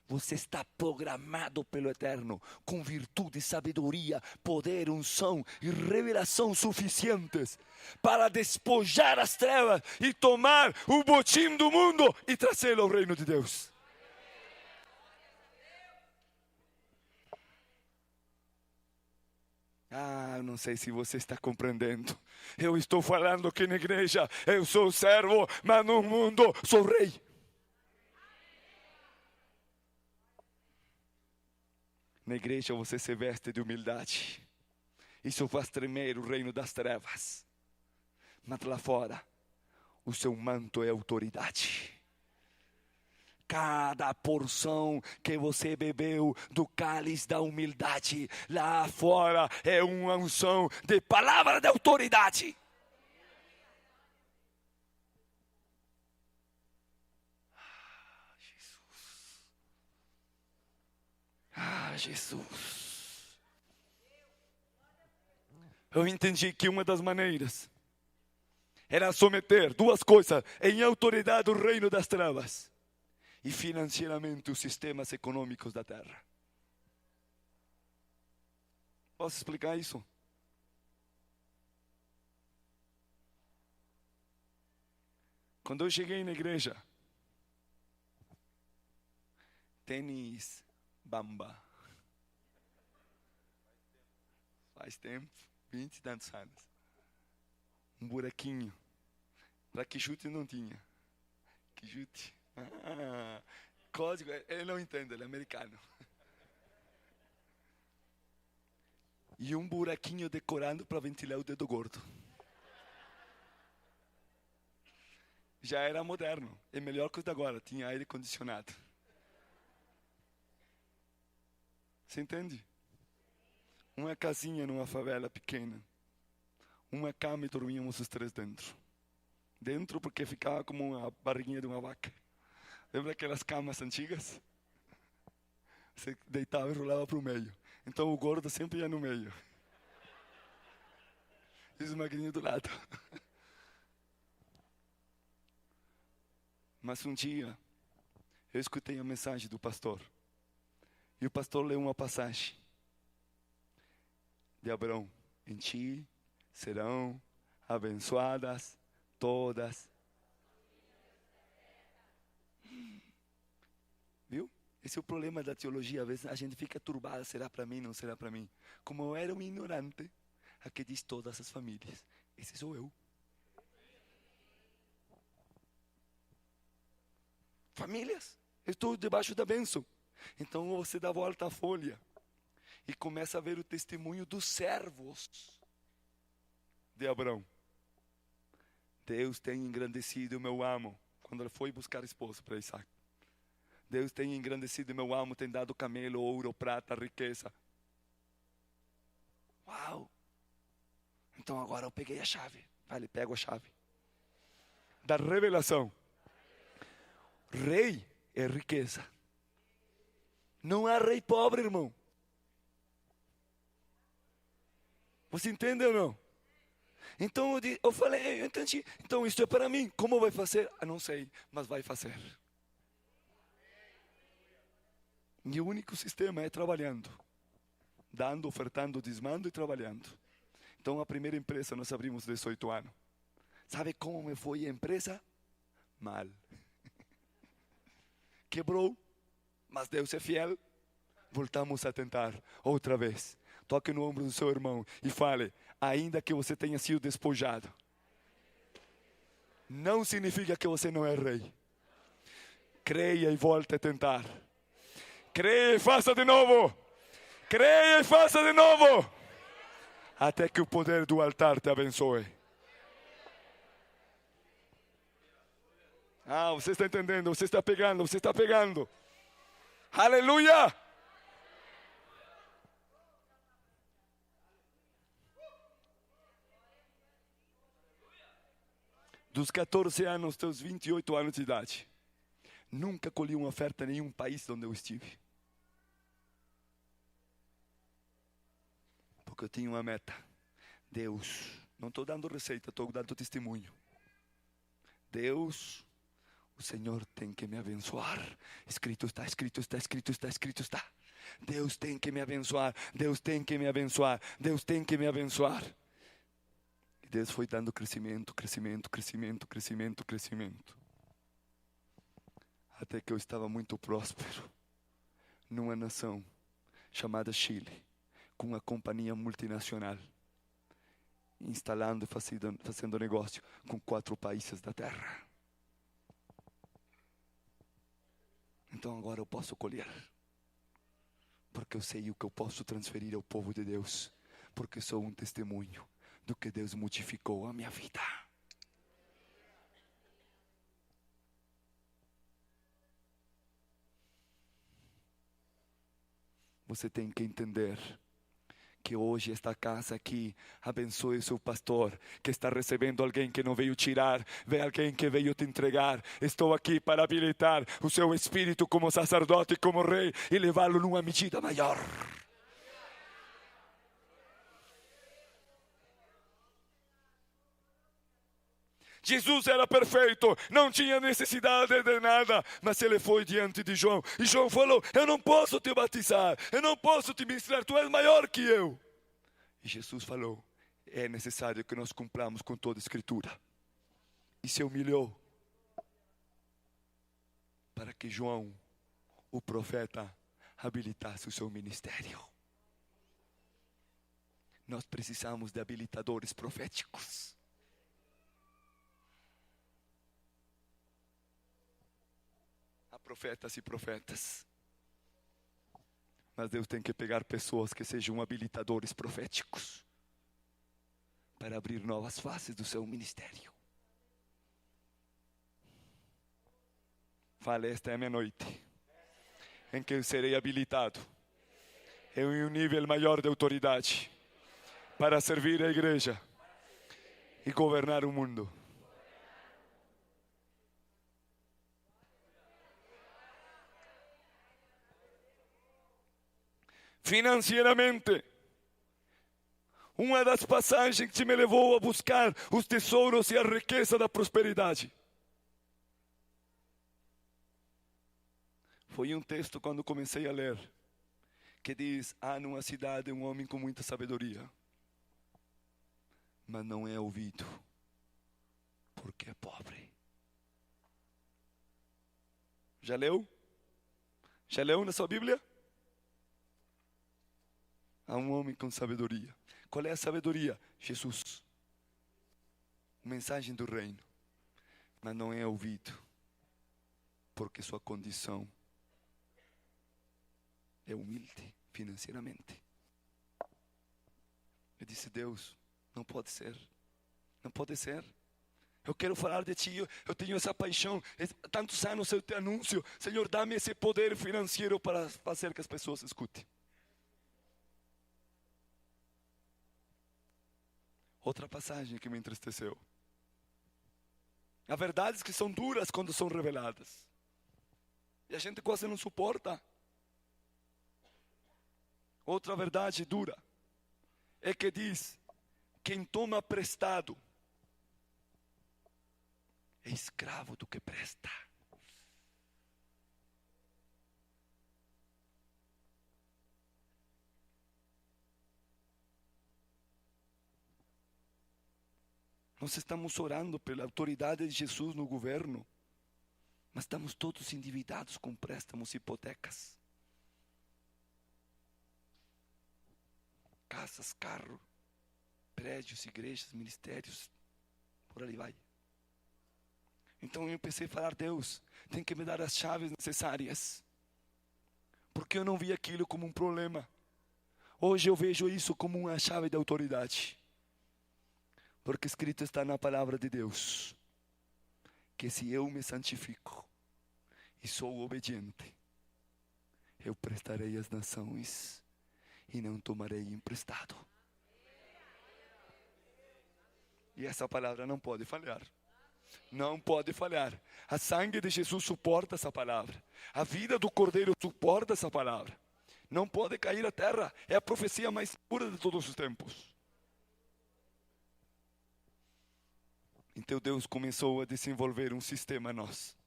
você está programado pelo Eterno, com virtude, sabedoria, poder, unção e revelação suficientes para despojar as trevas e tomar o botim do mundo e trazê-lo ao reino de Deus. Eu não sei se você está compreendendo. Eu estou falando que na igreja eu sou servo, mas no mundo sou rei. Na igreja você se veste de humildade. Isso faz tremer o reino das trevas. Mas lá fora, o seu manto é autoridade. Cada porção que você bebeu do cálice da humildade, lá fora é uma unção de palavra de autoridade. Jesus. Eu entendi que uma das maneiras era someter duas coisas em autoridade o reino das trevas e financeiramente os sistemas econômicos da terra. Posso explicar isso? Quando eu cheguei na igreja, tênis Bamba. Faz tempo, 20 e tantos anos. Um buraquinho. Para que chute não tinha. Que chute. Código, ele não entende, ele é americano. E um buraquinho decorado para ventilar o dedo gordo. Já era moderno. É melhor que o de agora. Tinha aire condicionado. Você entende? Uma casinha numa favela pequena. Uma cama e dormíamos os três dentro. Dentro porque ficava como uma barriguinha de uma vaca. Lembra aquelas camas antigas? Você deitava e rolava para o meio. Então o gordo sempre ia no meio. E os magrinhos do lado. Mas um dia, eu escutei a mensagem do pastor. E o pastor leu uma passagem de Abraão. Em ti serão abençoadas todas. Viu? Esse é o problema da teologia. Às vezes a gente fica turbada. Será para mim, não será para mim? Como eu era um ignorante, aqui diz todas as famílias. Esse sou eu. Famílias. Eu estou debaixo da bênção. Então você dá a volta à folha e começa a ver o testemunho dos servos de Abraão. Deus tem engrandecido o meu amo. Quando ele foi buscar esposo para Isaac. Deus tem engrandecido o meu amo, tem dado camelo, ouro, prata, riqueza. Uau! Então agora eu peguei a chave. Vale, pego a chave. Da revelação. Rei é riqueza. Não há rei pobre, irmão. Você entende ou não? Então eu falei, eu entendi. Então isso é para mim. Como vai fazer? Eu não sei, mas vai fazer. E o único sistema é trabalhando. Dando, ofertando, dizimando e trabalhando. Então a primeira empresa nós abrimos 18 anos. Sabe como me foi a empresa? Mal. Quebrou. Mas Deus é fiel. Voltamos a tentar outra vez. Toque no ombro do seu irmão e fale: ainda que você tenha sido despojado, não significa que você não é rei. Creia e volte a tentar. Creia e faça de novo. Creia e faça de novo. Até que o poder do altar te abençoe. Ah, você está entendendo, você está pegando, você está pegando. Aleluia! Dos 14 anos até os 28 anos de idade, nunca colhi uma oferta em nenhum país onde eu estive. Porque eu tinha uma meta. Deus, não estou dando receita, estou dando testemunho. Deus, o Senhor tem que me abençoar. Escrito está, escrito está, escrito está, escrito está. Deus tem que me abençoar, Deus tem que me abençoar, Deus tem que me abençoar. E Deus foi dando crescimento, crescimento, crescimento, crescimento, crescimento. Até que eu estava muito próspero numa nação chamada Chile, com uma companhia multinacional, instalando e fazendo negócio com 4 países da terra. Então agora eu posso colher, porque eu sei o que eu posso transferir ao povo de Deus, porque sou um testemunho do que Deus modificou a minha vida. Você tem que entender que hoje esta casa aqui abençoe o seu pastor, que está recebendo alguém que não veio tirar, veio alguém que veio te entregar. Estou aqui para habilitar o seu espírito como sacerdote e como rei e levá-lo numa medida maior. Jesus era perfeito, não tinha necessidade de nada, mas ele foi diante de João, e João falou: eu não posso te batizar, eu não posso te ministrar, tu és maior que eu. E Jesus falou: é necessário que nós cumpramos com toda a escritura. E se humilhou para que João, o profeta, habilitasse o seu ministério. Nós precisamos de habilitadores proféticos. Há profetas e profetas, mas Deus tem que pegar pessoas que sejam habilitadores proféticos para abrir novas faces do seu ministério. Fale, esta é a minha noite em que eu serei habilitado em um nível maior de autoridade para servir a igreja e governar o mundo. Financeiramente, uma das passagens que me levou a buscar os tesouros e a riqueza da prosperidade foi um texto quando comecei a ler, que diz: há numa cidade um homem com muita sabedoria, mas não é ouvido, porque é pobre. Já leu? Já leu na sua Bíblia? Há um homem com sabedoria. Qual é a sabedoria? Jesus. Mensagem do reino. Mas não é ouvido, porque sua condição é humilde financeiramente. Eu disse: Deus, não pode ser. Não pode ser. Eu quero falar de Ti, eu tenho essa paixão, tantos anos eu te anúncio. Senhor, dá-me esse poder financeiro para fazer que as pessoas escutem. Outra passagem que me entristeceu. Há verdades que são duras quando são reveladas, e a gente quase não suporta. Outra verdade dura é que diz: quem toma prestado é escravo do que presta. Nós estamos orando pela autoridade de Jesus no governo, mas estamos todos endividados com préstamos e hipotecas. Casas, carro, prédios, igrejas, ministérios, por ali vai. Então eu pensei a falar: Deus, tem que me dar as chaves necessárias, porque eu não vi aquilo como um problema. Hoje eu vejo isso como uma chave de autoridade. Porque escrito está na palavra de Deus, que se eu me santifico e sou obediente, eu prestarei às nações e não tomarei emprestado. E essa palavra não pode falhar. Não pode falhar. A sangue de Jesus suporta essa palavra. A vida do Cordeiro suporta essa palavra. Não pode cair a terra. É a profecia mais pura de todos os tempos. Então Deus começou a desenvolver um sistema em nós,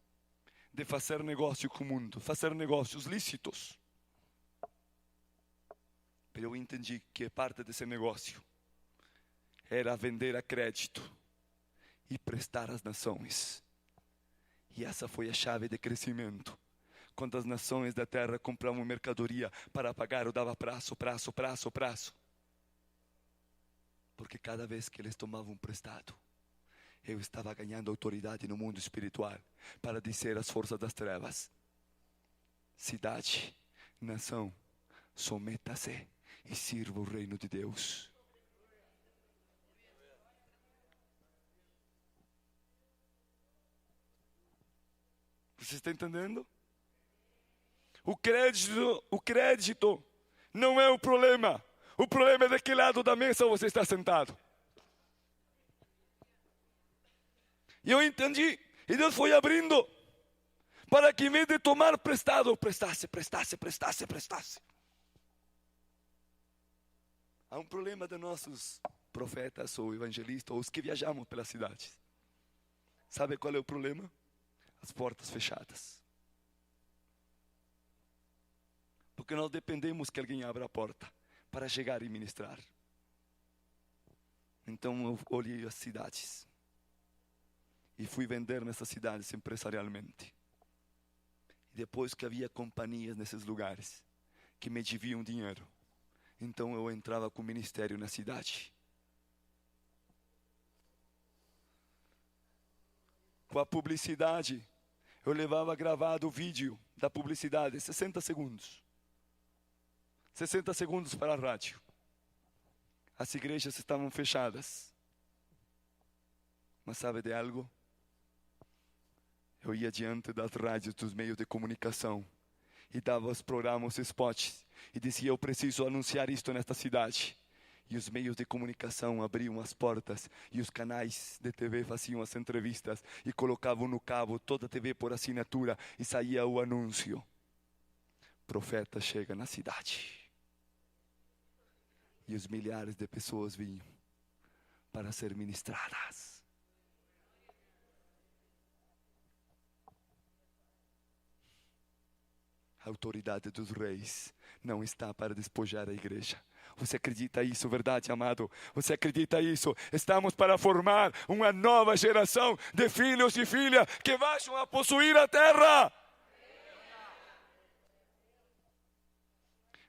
de fazer negócio com o mundo, fazer negócios lícitos. Mas eu entendi que parte desse negócio era vender a crédito e prestar às nações. E essa foi a chave de crescimento. Quando as nações da terra compravam mercadoria para pagar, eu dava prazo. Porque cada vez que eles tomavam prestado, eu estava ganhando autoridade no mundo espiritual para dizer às forças das trevas: cidade, nação, someta-se e sirva o reino de Deus. Você está entendendo? O crédito não é o problema. O problema é de que lado da mesa você está sentado. E eu entendi. E Deus foi abrindo para que, em vez de tomar prestado, prestasse. Há um problema de nossos profetas ou evangelistas, ou os que viajamos pelas cidades. Sabe qual é o problema? As portas fechadas. Porque nós dependemos que alguém abra a porta para chegar e ministrar. Então eu olhei as cidades e fui vender nessas cidades empresarialmente. E depois que havia companhias nesses lugares que me deviam dinheiro, então eu entrava com o ministério na cidade. Com a publicidade, eu levava gravado o vídeo da publicidade, 60 segundos. 60 segundos para a rádio. As igrejas estavam fechadas. Mas sabe de algo? Eu ia diante das rádios, dos meios de comunicação, e dava os programas, os spots, e dizia: eu preciso anunciar isto nesta cidade. E os meios de comunicação abriam as portas, e os canais de TV faziam as entrevistas, e colocavam no cabo toda a TV por assinatura, e saía o anúncio: profeta chega na cidade. E os milhares de pessoas vinham para ser ministradas. A autoridade dos reis não está para despojar a igreja. Você acredita isso, verdade, amado? Você acredita isso? Estamos para formar uma nova geração de filhos e filhas que vão a possuir a terra.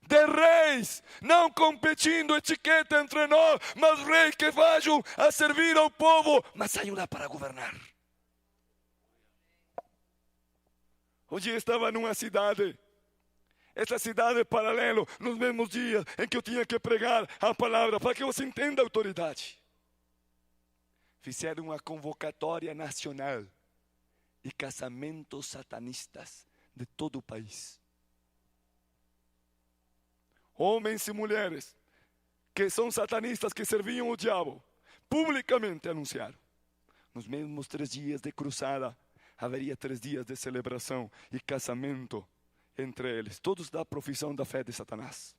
De reis, não competindo etiqueta entre nós, mas reis que vão a servir ao povo, mas saiam lá para governar. Hoje eu estava numa cidade, essa cidade é paralelo, nos mesmos dias em que eu tinha que pregar a palavra, para que você entenda a autoridade. Fizeram uma convocatória nacional de casamentos satanistas de todo o país. Homens e mulheres que são satanistas, que serviam o diabo, publicamente anunciaram. Nos mesmos 3 dias de cruzada, haveria 3 dias de celebração e casamento entre eles, todos da profissão da fé de Satanás.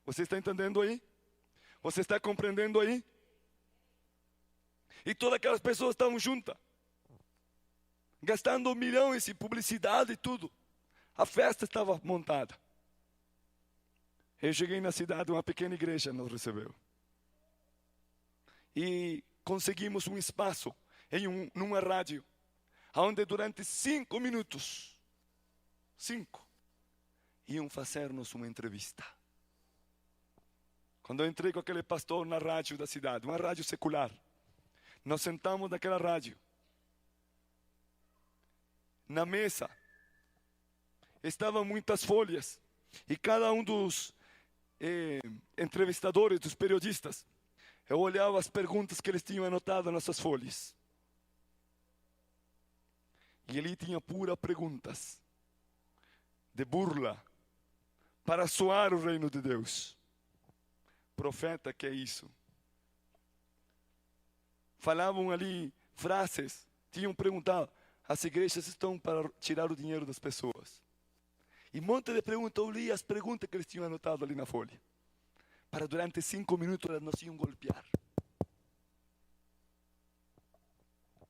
Você está entendendo aí? Você está compreendendo aí? E todas aquelas pessoas estavam juntas, gastando milhões em publicidade e tudo. A festa estava montada. Eu cheguei na cidade, uma pequena igreja nos recebeu. E conseguimos um espaço numa rádio, onde durante 5 minutos, iam fazer-nos uma entrevista. Quando eu entrei com aquele pastor na rádio da cidade, uma rádio secular, nós sentamos naquela rádio. Na mesa estavam muitas folhas, e cada um dos entrevistadores, dos periodistas, eu olhava as perguntas que eles tinham anotado nessas folhas. E ele tinha pura perguntas de burla para soar o reino de Deus. Profeta, que é isso? Falavam ali frases, tinham perguntado: as igrejas estão para tirar o dinheiro das pessoas. E um monte de perguntas, eu li as perguntas que eles tinham anotado ali na folha. Para durante 5 minutos elas nos iam golpear.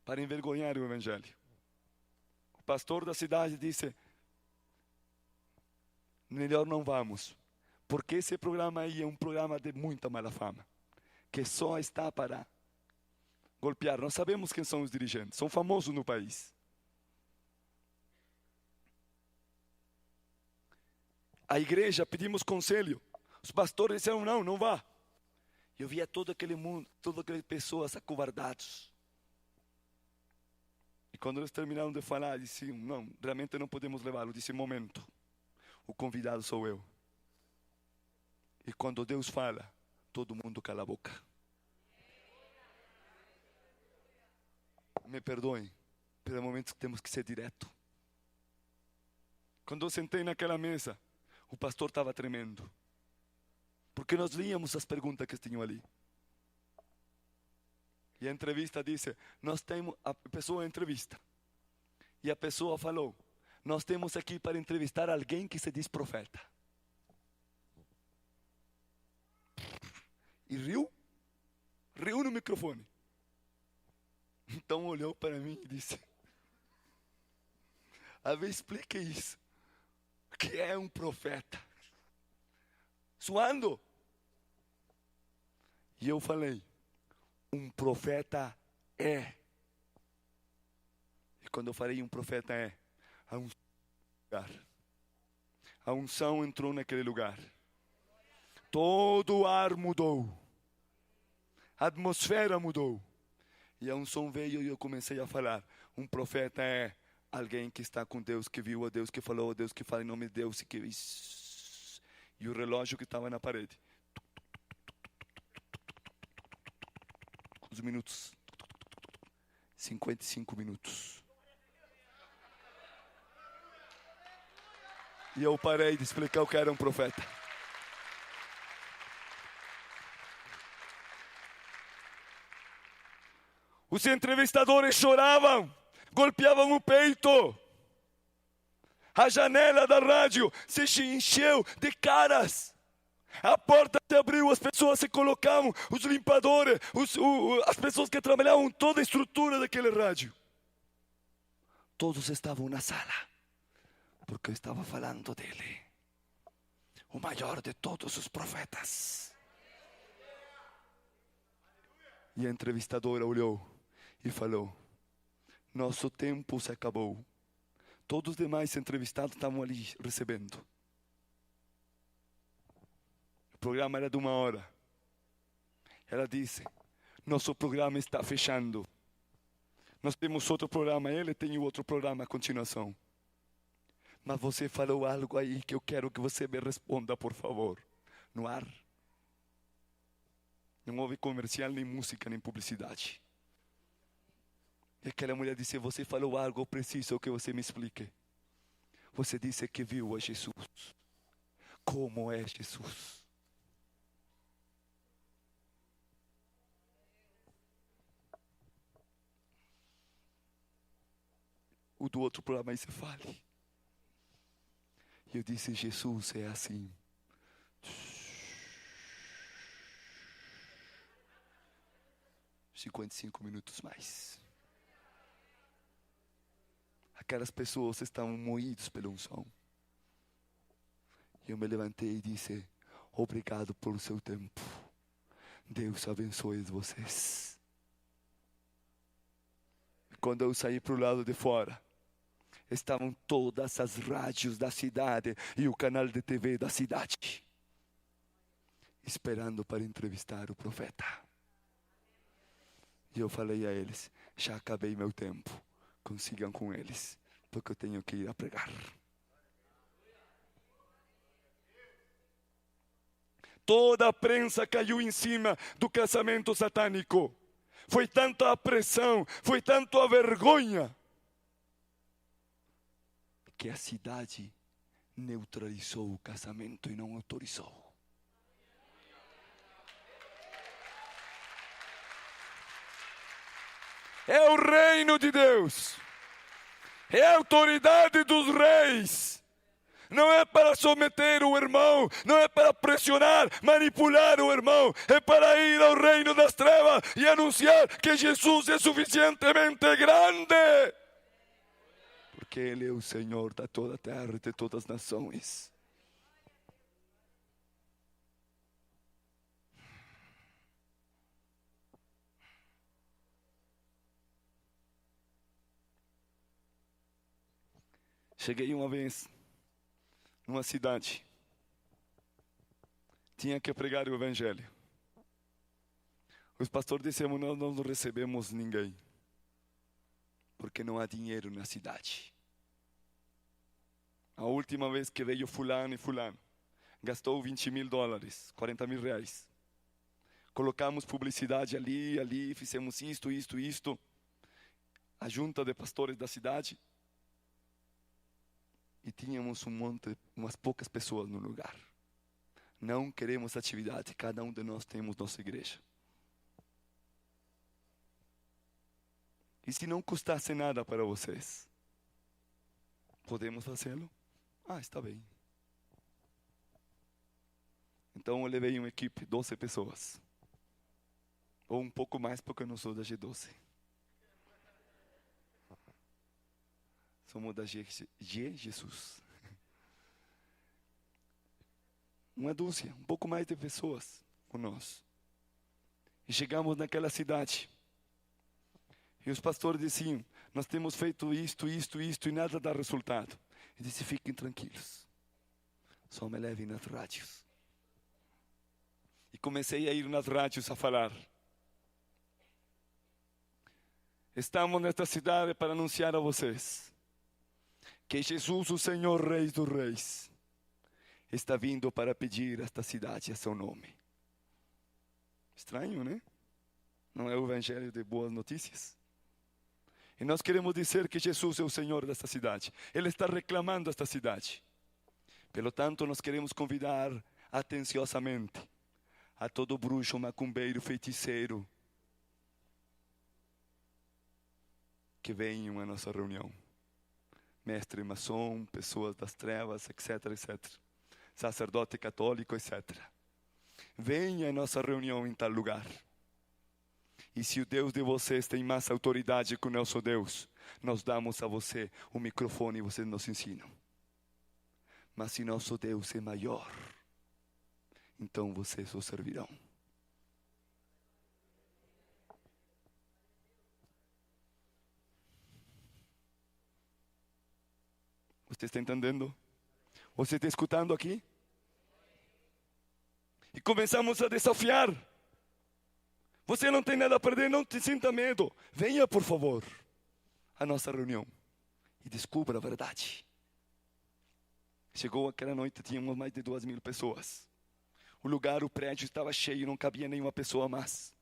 Para envergonhar o evangelho. O pastor da cidade disse: melhor não vamos, porque esse programa aí é um programa de muita mala fama, que só está para golpear. Nós sabemos quem são os dirigentes, são famosos no país. A igreja, pedimos conselho. Os pastores disseram: não vá. Eu via todo aquele mundo, todas aquelas pessoas acovardados. E quando eles terminaram de falar, disseram: não, realmente não podemos levá-lo. Disse: momento, o convidado sou eu. E quando Deus fala, todo mundo cala a boca. Me perdoem, pelo momento temos que ser direto. Quando eu sentei naquela mesa, o pastor estava tremendo. Porque nós líamos as perguntas que tinham ali. E a entrevista disse, nós temos, a pessoa entrevista. E a pessoa falou, nós temos aqui para entrevistar alguém que se diz profeta. E riu no microfone. Então olhou para mim e disse, a ver, explique isso. O que é um profeta? Suando. E eu falei, um profeta é. E quando eu falei um profeta é, a unção lugar. A unção entrou naquele lugar. Todo o ar mudou. A atmosfera mudou. E a unção veio e eu comecei a falar. Um profeta é alguém que está com Deus, que viu a Deus, que falou a Deus, que fala em nome de Deus. E o relógio que estava na parede. Os minutos. 55 minutos. E eu parei de explicar o que era um profeta. Os entrevistadores choravam, golpeavam o peito. A janela da rádio se encheu de caras. A porta se abriu, as pessoas se colocavam, os limpadores, as pessoas que trabalhavam toda a estrutura daquele rádio. Todos estavam na sala, porque eu estava falando dele, o maior de todos os profetas. E a entrevistadora olhou e falou, nosso tempo se acabou. Todos os demais entrevistados estavam ali recebendo. O programa era de 1 hora. Ela disse, nosso programa está fechando. Nós temos outro programa, ele tem outro programa a continuação. Mas você falou algo aí que eu quero que você me responda, por favor. No ar. Não houve comercial, nem música, nem publicidade. E aquela mulher disse, você falou algo, eu preciso que você me explique. Você disse que viu a Jesus. Como é Jesus? O do outro programa aí se fale. E eu disse, Jesus é assim. 55 minutos mais. Aquelas pessoas estavam moídas pela unção. E eu me levantei e disse, obrigado pelo seu tempo. Deus abençoe vocês. E quando eu saí para o lado de fora, estavam todas as rádios da cidade e o canal de TV da cidade, esperando para entrevistar o profeta. E eu falei a eles, já acabei meu tempo, consigam com eles, porque eu tenho que ir a pregar. Toda a prensa caiu em cima do casamento satânico. Foi tanta a pressão, foi tanto a vergonha, que a cidade neutralizou o casamento e não autorizou. É o reino de Deus. É a autoridade dos reis. Não é para someter o irmão, não é para pressionar, manipular o irmão. É para ir ao reino das trevas e anunciar que Jesus é suficientemente grande. Porque Ele é o Senhor de toda a terra e de todas as nações. Cheguei uma vez numa cidade. Tinha que pregar o evangelho. Os pastores disseram, nós não recebemos ninguém. Porque não há dinheiro na cidade. A última vez que veio fulano e fulano, gastou $20.000, R$40.000. Colocamos publicidade ali, fizemos isto. A junta de pastores da cidade. E tínhamos umas poucas pessoas no lugar. Não queremos atividade. Cada um de nós temos nossa igreja. E se não custasse nada para vocês, podemos fazê-lo? Está bem. Então eu levei uma equipe, 12 pessoas. Ou um pouco mais, porque eu não sou da G12. Somos da G Jesus. Uma dúzia, um pouco mais de pessoas com nós. E chegamos naquela cidade. E os pastores diziam, nós temos feito isto e nada dá resultado. Eu disse, fiquem tranquilos. Só me levem nas rádios. E comecei a ir nas rádios a falar. Estamos nesta cidade para anunciar a vocês que Jesus, o Senhor, Rei dos Reis, está vindo para pedir a esta cidade a seu nome. Estranho, né? Não é o evangelho de boas notícias? E nós queremos dizer que Jesus é o Senhor desta cidade. Ele está reclamando esta cidade. Pelo tanto, nós queremos convidar atenciosamente a todo bruxo, macumbeiro, feiticeiro que venham à nossa reunião. Mestre maçom, pessoas das trevas, etc, etc. Sacerdote católico, etc. Venha à nossa reunião em tal lugar. E se o Deus de vocês tem mais autoridade que o nosso Deus, nós damos a você o microfone e vocês nos ensinam. Mas se nosso Deus é maior, então vocês o servirão. Você está entendendo? Você está escutando aqui? E começamos a desafiar. Você não tem nada a perder, não te sinta medo. Venha, por favor, à nossa reunião e descubra a verdade. Chegou aquela noite, tínhamos mais de 2.000 pessoas. O lugar, o prédio estava cheio, não cabia nenhuma pessoa mais.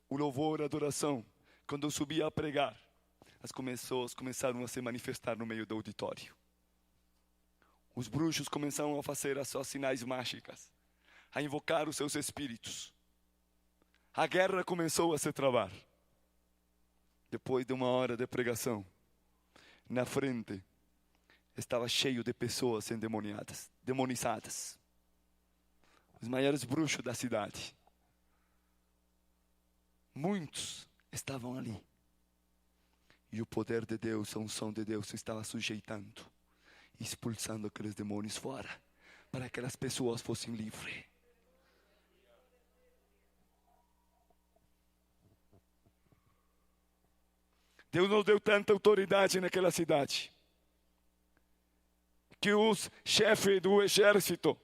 O louvor, a adoração, quando eu subia a pregar, as pessoas começaram a se manifestar no meio do auditório. Os bruxos começaram a fazer as suas sinais mágicas, a invocar os seus espíritos. A guerra começou a se travar. Depois de 1 hora de pregação, na frente estava cheio de pessoas endemoniadas, demonizadas. Os maiores bruxos da cidade. Muitos estavam ali. E o poder de Deus, a unção de Deus estava sujeitando, expulsando aqueles demônios fora, para que aquelas pessoas fossem livres. Deus nos deu tanta autoridade naquela cidade, que os chefes do exército,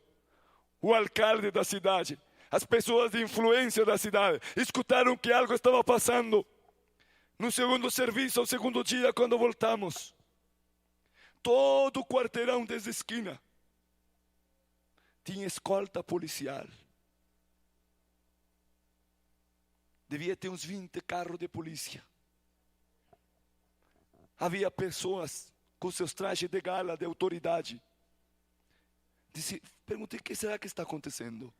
o alcalde da cidade, as pessoas de influência da cidade, escutaram que algo estava passando. No segundo serviço, ao segundo dia, quando voltamos, todo o quarteirão dessa esquina tinha escolta policial. Devia ter uns 20 carros de polícia. Havia pessoas com seus trajes de gala, de autoridade. Perguntei, o que será que está acontecendo?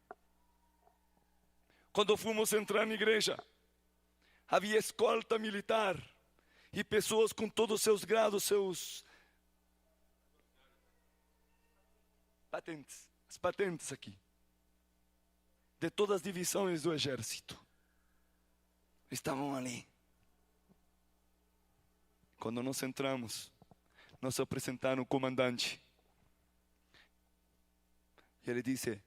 Quando fomos entrar na igreja, havia escolta militar e pessoas com todos os seus graus, seus patentes, as patentes aqui, de todas as divisões do exército, estavam ali. Quando nós entramos, nos apresentaram o comandante. E ele disse,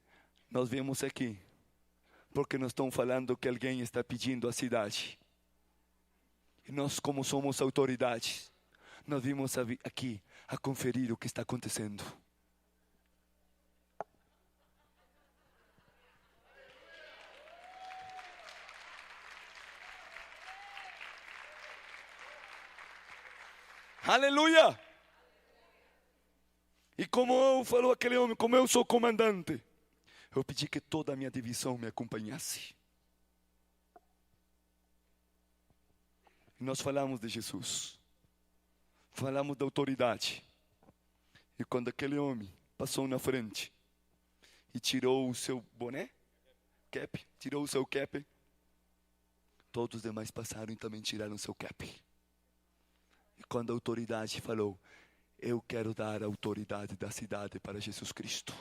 nós viemos aqui porque nós estamos falando que alguém está pedindo a cidade. E nós, como somos autoridades, nós vimos aqui a conferir o que está acontecendo. Aleluia! E como falou aquele homem, como eu sou comandante, eu pedi que toda a minha divisão me acompanhasse. E nós falamos de Jesus, falamos da autoridade. E quando aquele homem passou na frente e tirou o seu boné, cap, tirou o seu cap. Todos os demais passaram e também tiraram o seu cap. E quando a autoridade falou, eu quero dar a autoridade da cidade para Jesus Cristo.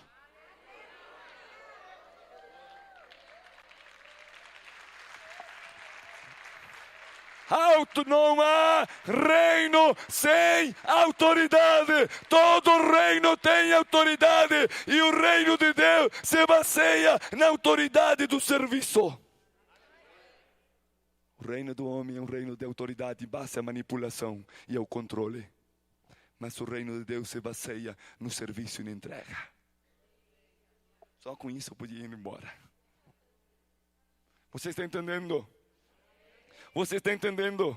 Não há reino sem autoridade. Todo reino tem autoridade. E o reino de Deus se baseia na autoridade do serviço. O reino do homem é um reino de autoridade, base à manipulação e ao controle. Mas o reino de Deus se baseia no serviço e na entrega. Só com isso eu podia ir embora. Você está entendendo? Você está entendendo?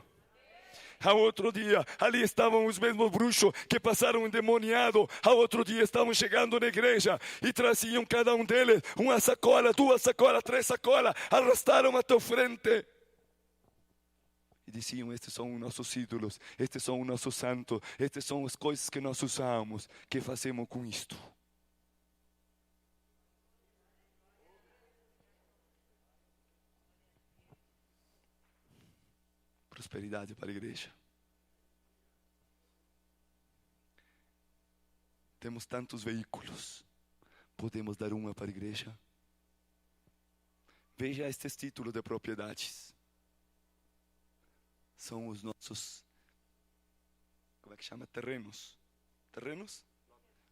Ao outro dia, ali estavam os mesmos bruxos que passaram endemoniado. Ao outro dia estavam chegando na igreja e traziam cada um deles uma sacola, 2 sacolas, 3 sacolas. Arrastaram até a frente. E diziam, estes são os nossos ídolos, estes são os nossos santos, estas são as coisas que nós usamos. O que fazemos com isto? Prosperidade para a igreja. Temos tantos veículos. Podemos dar uma para a igreja? Veja estes títulos de propriedades. São os nossos, como é que chama? Terrenos. Terrenos?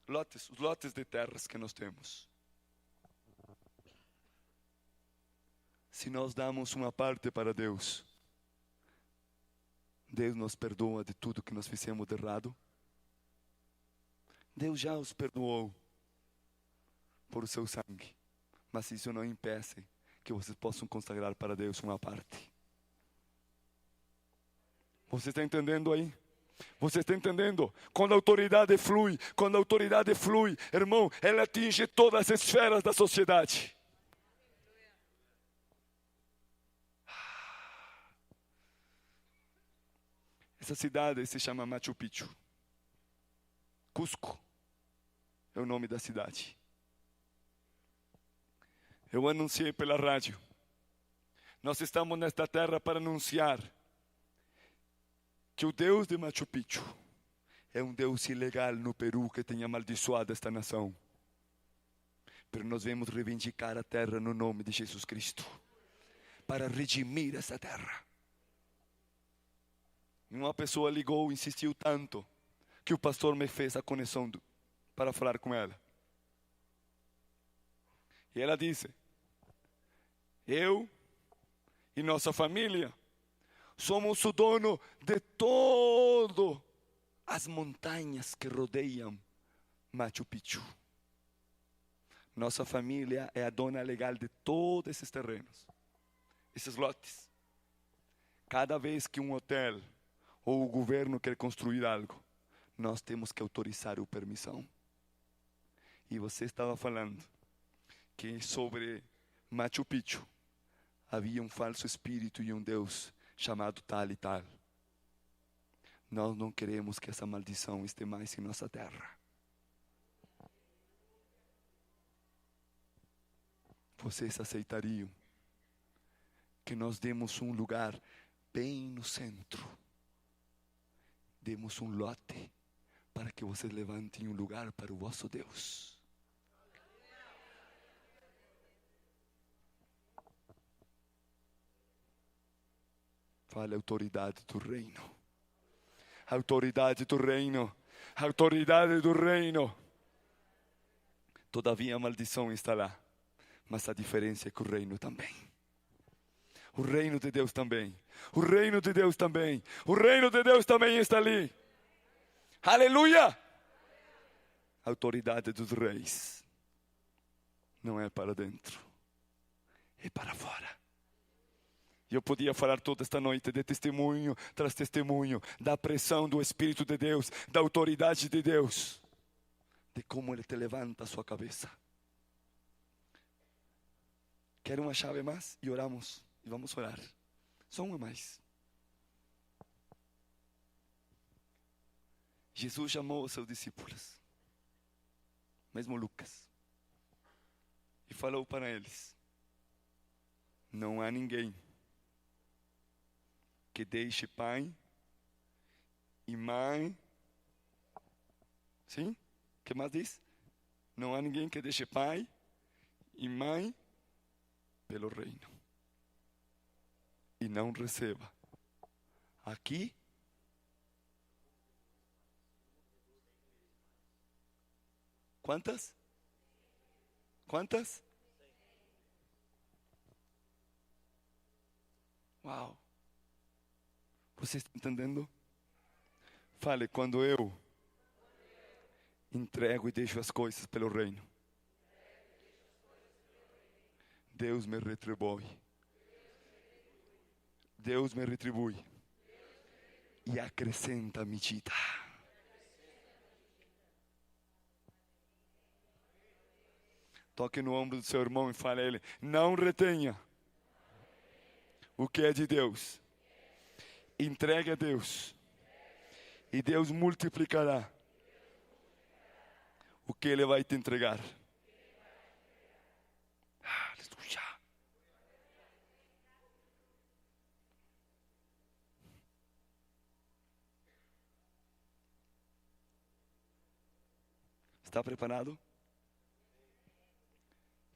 Lotes, os lotes de terras que nós temos. Se nós damos uma parte para Deus, Deus nos perdoa de tudo que nós fizemos de errado. Deus já os perdoou por o seu sangue. Mas isso não impede que vocês possam consagrar para Deus uma parte. Você está entendendo aí? Você está entendendo? Quando a autoridade flui, irmão, ela atinge todas as esferas da sociedade. Essa cidade se chama Machu Picchu. Cusco é o nome da cidade. Eu anunciei pela rádio. Nós estamos nesta terra para anunciar que o Deus de Machu Picchu é um Deus ilegal no Peru que tem amaldiçoado esta nação. Mas nós vamos reivindicar a terra no nome de Jesus Cristo, para redimir essa terra. E uma pessoa ligou, insistiu tanto, que o pastor me fez a conexão para falar com ela. E ela disse, eu e nossa família somos o dono de todas as montanhas que rodeiam Machu Picchu. Nossa família é a dona legal de todos esses terrenos, esses lotes. Cada vez que um hotel ou o governo quer construir algo, nós temos que autorizar a permissão. E você estava falando que sobre Machu Picchu havia um falso espírito e um Deus chamado tal e tal. Nós não queremos que essa maldição esteja mais em nossa terra. Vocês aceitariam que nós demos um lugar bem no centro? Demos um lote para que vocês levantem um lugar para o vosso Deus. Fale a autoridade do reino. Autoridade do reino. Autoridade do reino. Todavia a maldição está lá. Mas a diferença é que o reino também. O reino de Deus também. O reino de Deus também. O reino de Deus também está ali. Aleluia! A autoridade dos reis não é para dentro, é para fora. Eu podia falar toda esta noite de testemunho tras testemunho, da pressão do Espírito de Deus, da autoridade de Deus, de como Ele te levanta a sua cabeça. Quer uma chave mais? E oramos, e vamos orar. Só uma mais. Jesus chamou os seus discípulos, mesmo Lucas. e falou para eles: não há ninguém que deixe pai e mãe. Sim? O que mais diz? Não há ninguém que deixe pai e mãe pelo reino e não receba aqui quantas? Quantas? Uau! Você está entendendo? Fale, quando eu entrego e deixo as coisas pelo reino, Deus me retribui. Deus me retribui e acrescenta a medida. Toque no ombro do seu irmão e fale a ele: não retenha o que é de Deus. Entregue a Deus e Deus multiplicará o que Ele vai te entregar. Aleluia. Está preparado?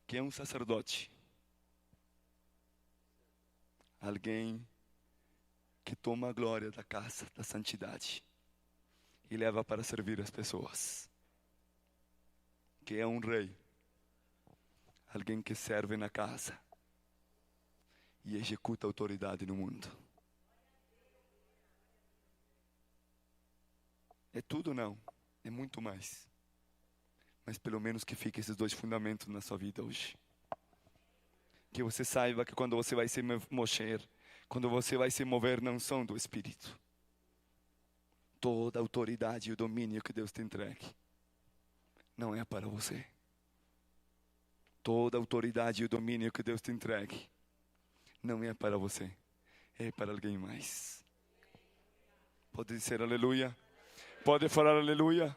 Quem é um sacerdote? Alguém que toma a glória da casa, da santidade, e leva para servir as pessoas. Que é um rei? Alguém que serve na casa e executa autoridade no mundo. É tudo não, é muito mais. Mas pelo menos que fiquem esses dois fundamentos na sua vida hoje. Que você saiba que quando você vai se mexer, quando você vai se mover, não são do Espírito. Toda a autoridade e o domínio que Deus te entregue não é para você. Toda a autoridade e o domínio que Deus te entregue não é para você, é para alguém mais. Pode dizer aleluia? Pode falar aleluia?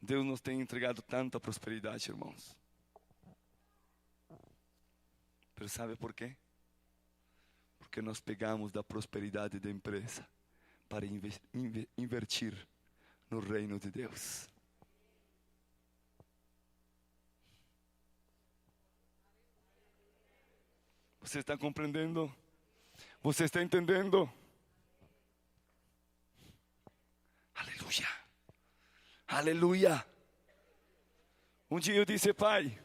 Deus nos tem entregado tanta prosperidade, irmãos. Mas sabe por quê? Porque nós pegamos da prosperidade da empresa para invertir no reino de Deus. Você está compreendendo? Você está entendendo? Aleluia! Aleluia! Um dia eu disse: pai,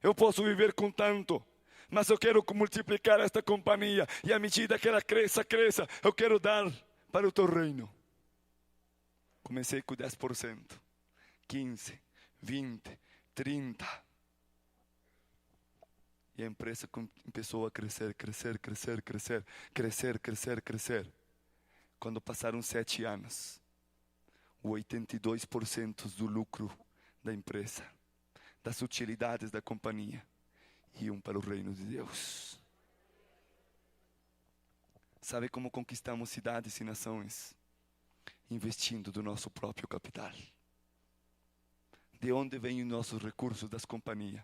eu posso viver com tanto, mas eu quero multiplicar esta companhia, e à medida que ela cresça, eu quero dar para o teu reino. Comecei com 10%, 15%, 20%, 30%. E a empresa começou a crescer. Quando passaram 7 anos, o 82% do lucro da empresa, das utilidades da companhia, iam para o reino de Deus. Sabe como conquistamos cidades e nações? Investindo do nosso próprio capital. De onde vêm os nossos recursos das companhias?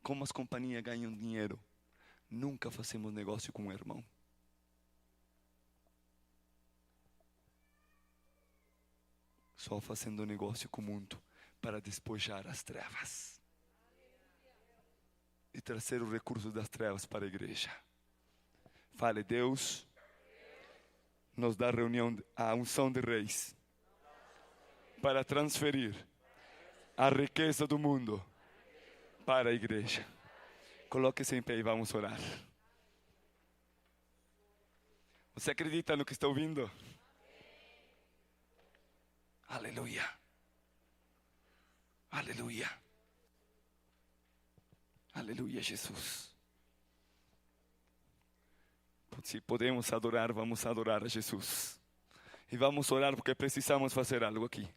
Como as companhias ganham dinheiro? Nunca fazemos negócio com um irmão. Só fazendo negócio com o mundo para despojar as trevas e trazer o recurso das trevas para a igreja. Fale: Deus nos dá a unção de reis para transferir a riqueza do mundo para a igreja. Coloque-se em pé e vamos orar. Você acredita no que está ouvindo? Aleluia. Aleluia. Aleluia, Jesus. Se podemos adorar, vamos adorar a Jesus. E vamos orar porque precisamos fazer algo aqui.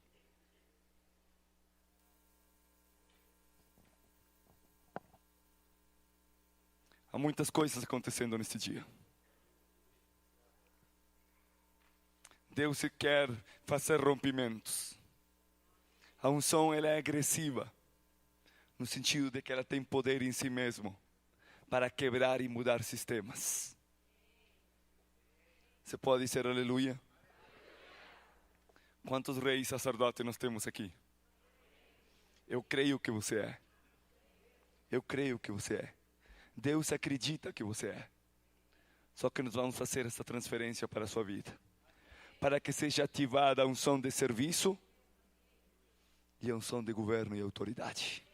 Há muitas coisas acontecendo neste dia. Deus quer fazer rompimentos. A unção, ela é agressiva. no sentido de que ela tem poder em si mesmo para quebrar e mudar sistemas. Você pode dizer aleluia? Quantos reis sacerdotes nós temos aqui? Eu creio que você é. Eu creio que você é. Deus acredita que você é. Só que nós vamos fazer essa transferência para a sua vida, para que seja ativada a unção de serviço e a unção de governo e autoridade.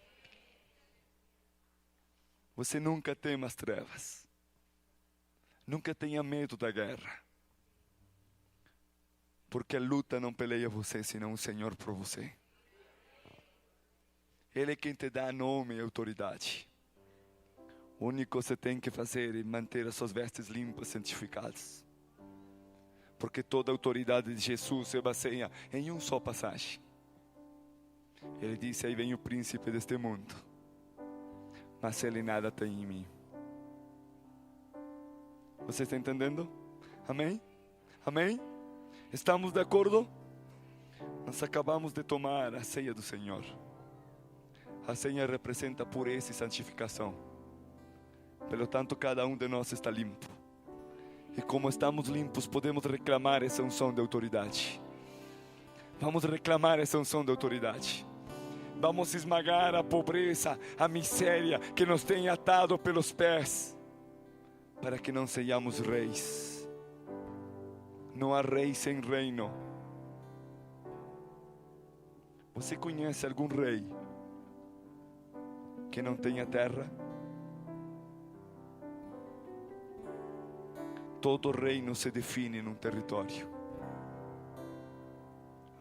Você nunca tema as trevas. Nunca tenha medo da guerra. Porque a luta não peleia você, senão o Senhor por você. Ele é quem te dá nome e autoridade. O único que você tem que fazer é manter as suas vestes limpas, santificadas. Porque toda a autoridade de Jesus se baseia em uma só passagem. Ele disse, aí vem o príncipe deste mundo, mas ele nada tem em mim. Você está entendendo? Amém? Amém? Estamos de acordo? Nós acabamos de tomar a ceia do Senhor. A ceia representa pureza e santificação. Pelo tanto, cada um de nós está limpo. E como estamos limpos, podemos reclamar essa unção de autoridade. Vamos reclamar essa unção de autoridade. Vamos esmagar a pobreza, a miséria que nos tem atado pelos pés, para que não sejamos reis. Não há rei sem reino. Você conhece algum rei que não tenha terra? Todo reino se define num território.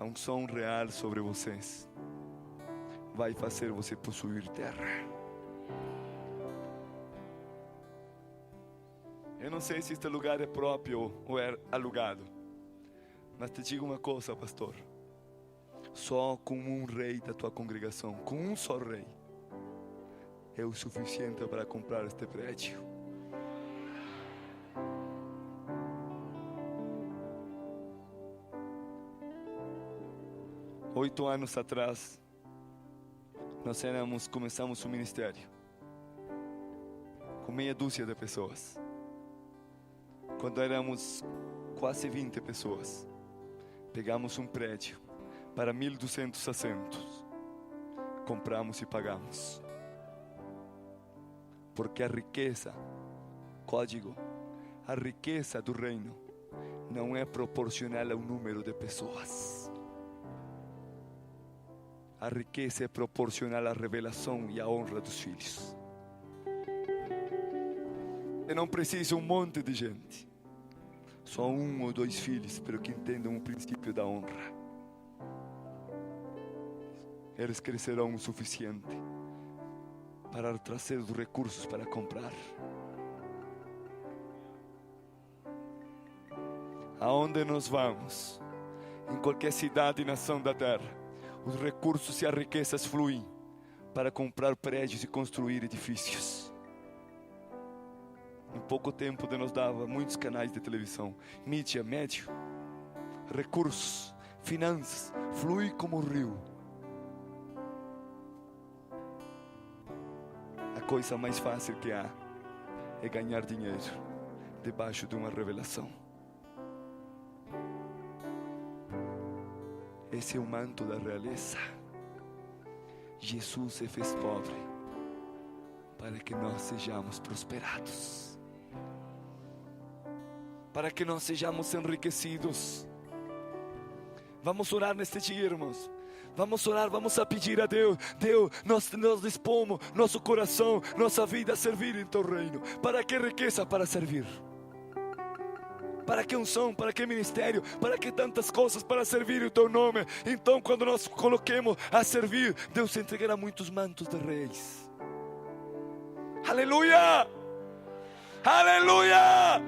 A unção real sobre vocês vai fazer você possuir terra. Eu não sei se este lugar é próprio ou é alugado, mas te digo uma coisa, pastor. Só com um rei da tua congregação, com um só rei, é o suficiente para comprar este prédio. Oito anos atrás, nós começamos o ministério com meia dúzia de pessoas. Quando éramos quase 20 pessoas, pegamos um prédio para 1.200 assentos, compramos e pagamos. Porque a riqueza, código, a riqueza do reino não é proporcional ao número de pessoas. A riqueza é proporcional à revelação e à honra dos filhos. Eu não preciso um monte de gente, só um ou dois filhos, pero que entendam o princípio da honra. Eles crescerão o suficiente para trazer os recursos para comprar. Aonde nós vamos, em qualquer cidade e nação da terra, os recursos e as riquezas fluem para comprar prédios e construir edifícios. Em pouco tempo Deus dava muitos canais de televisão, mídia, médio, recursos, finanças, flui como um rio. A coisa mais fácil que há é ganhar dinheiro debaixo de uma revelação. Esse é o manto da realeza. Jesus se fez pobre para que nós sejamos prosperados, para que nós sejamos enriquecidos. Vamos orar neste dia, irmãos. Vamos orar, vamos a pedir a Deus. Deus, nós dispomos nosso coração, nossa vida a servir em teu reino. Para que riqueza? Para servir. Para que unção? Para que ministério? Para que tantas coisas? Para servir o teu nome. Então, quando nós coloquemos a servir, Deus entregará muitos mantos de reis. Aleluia! Aleluia!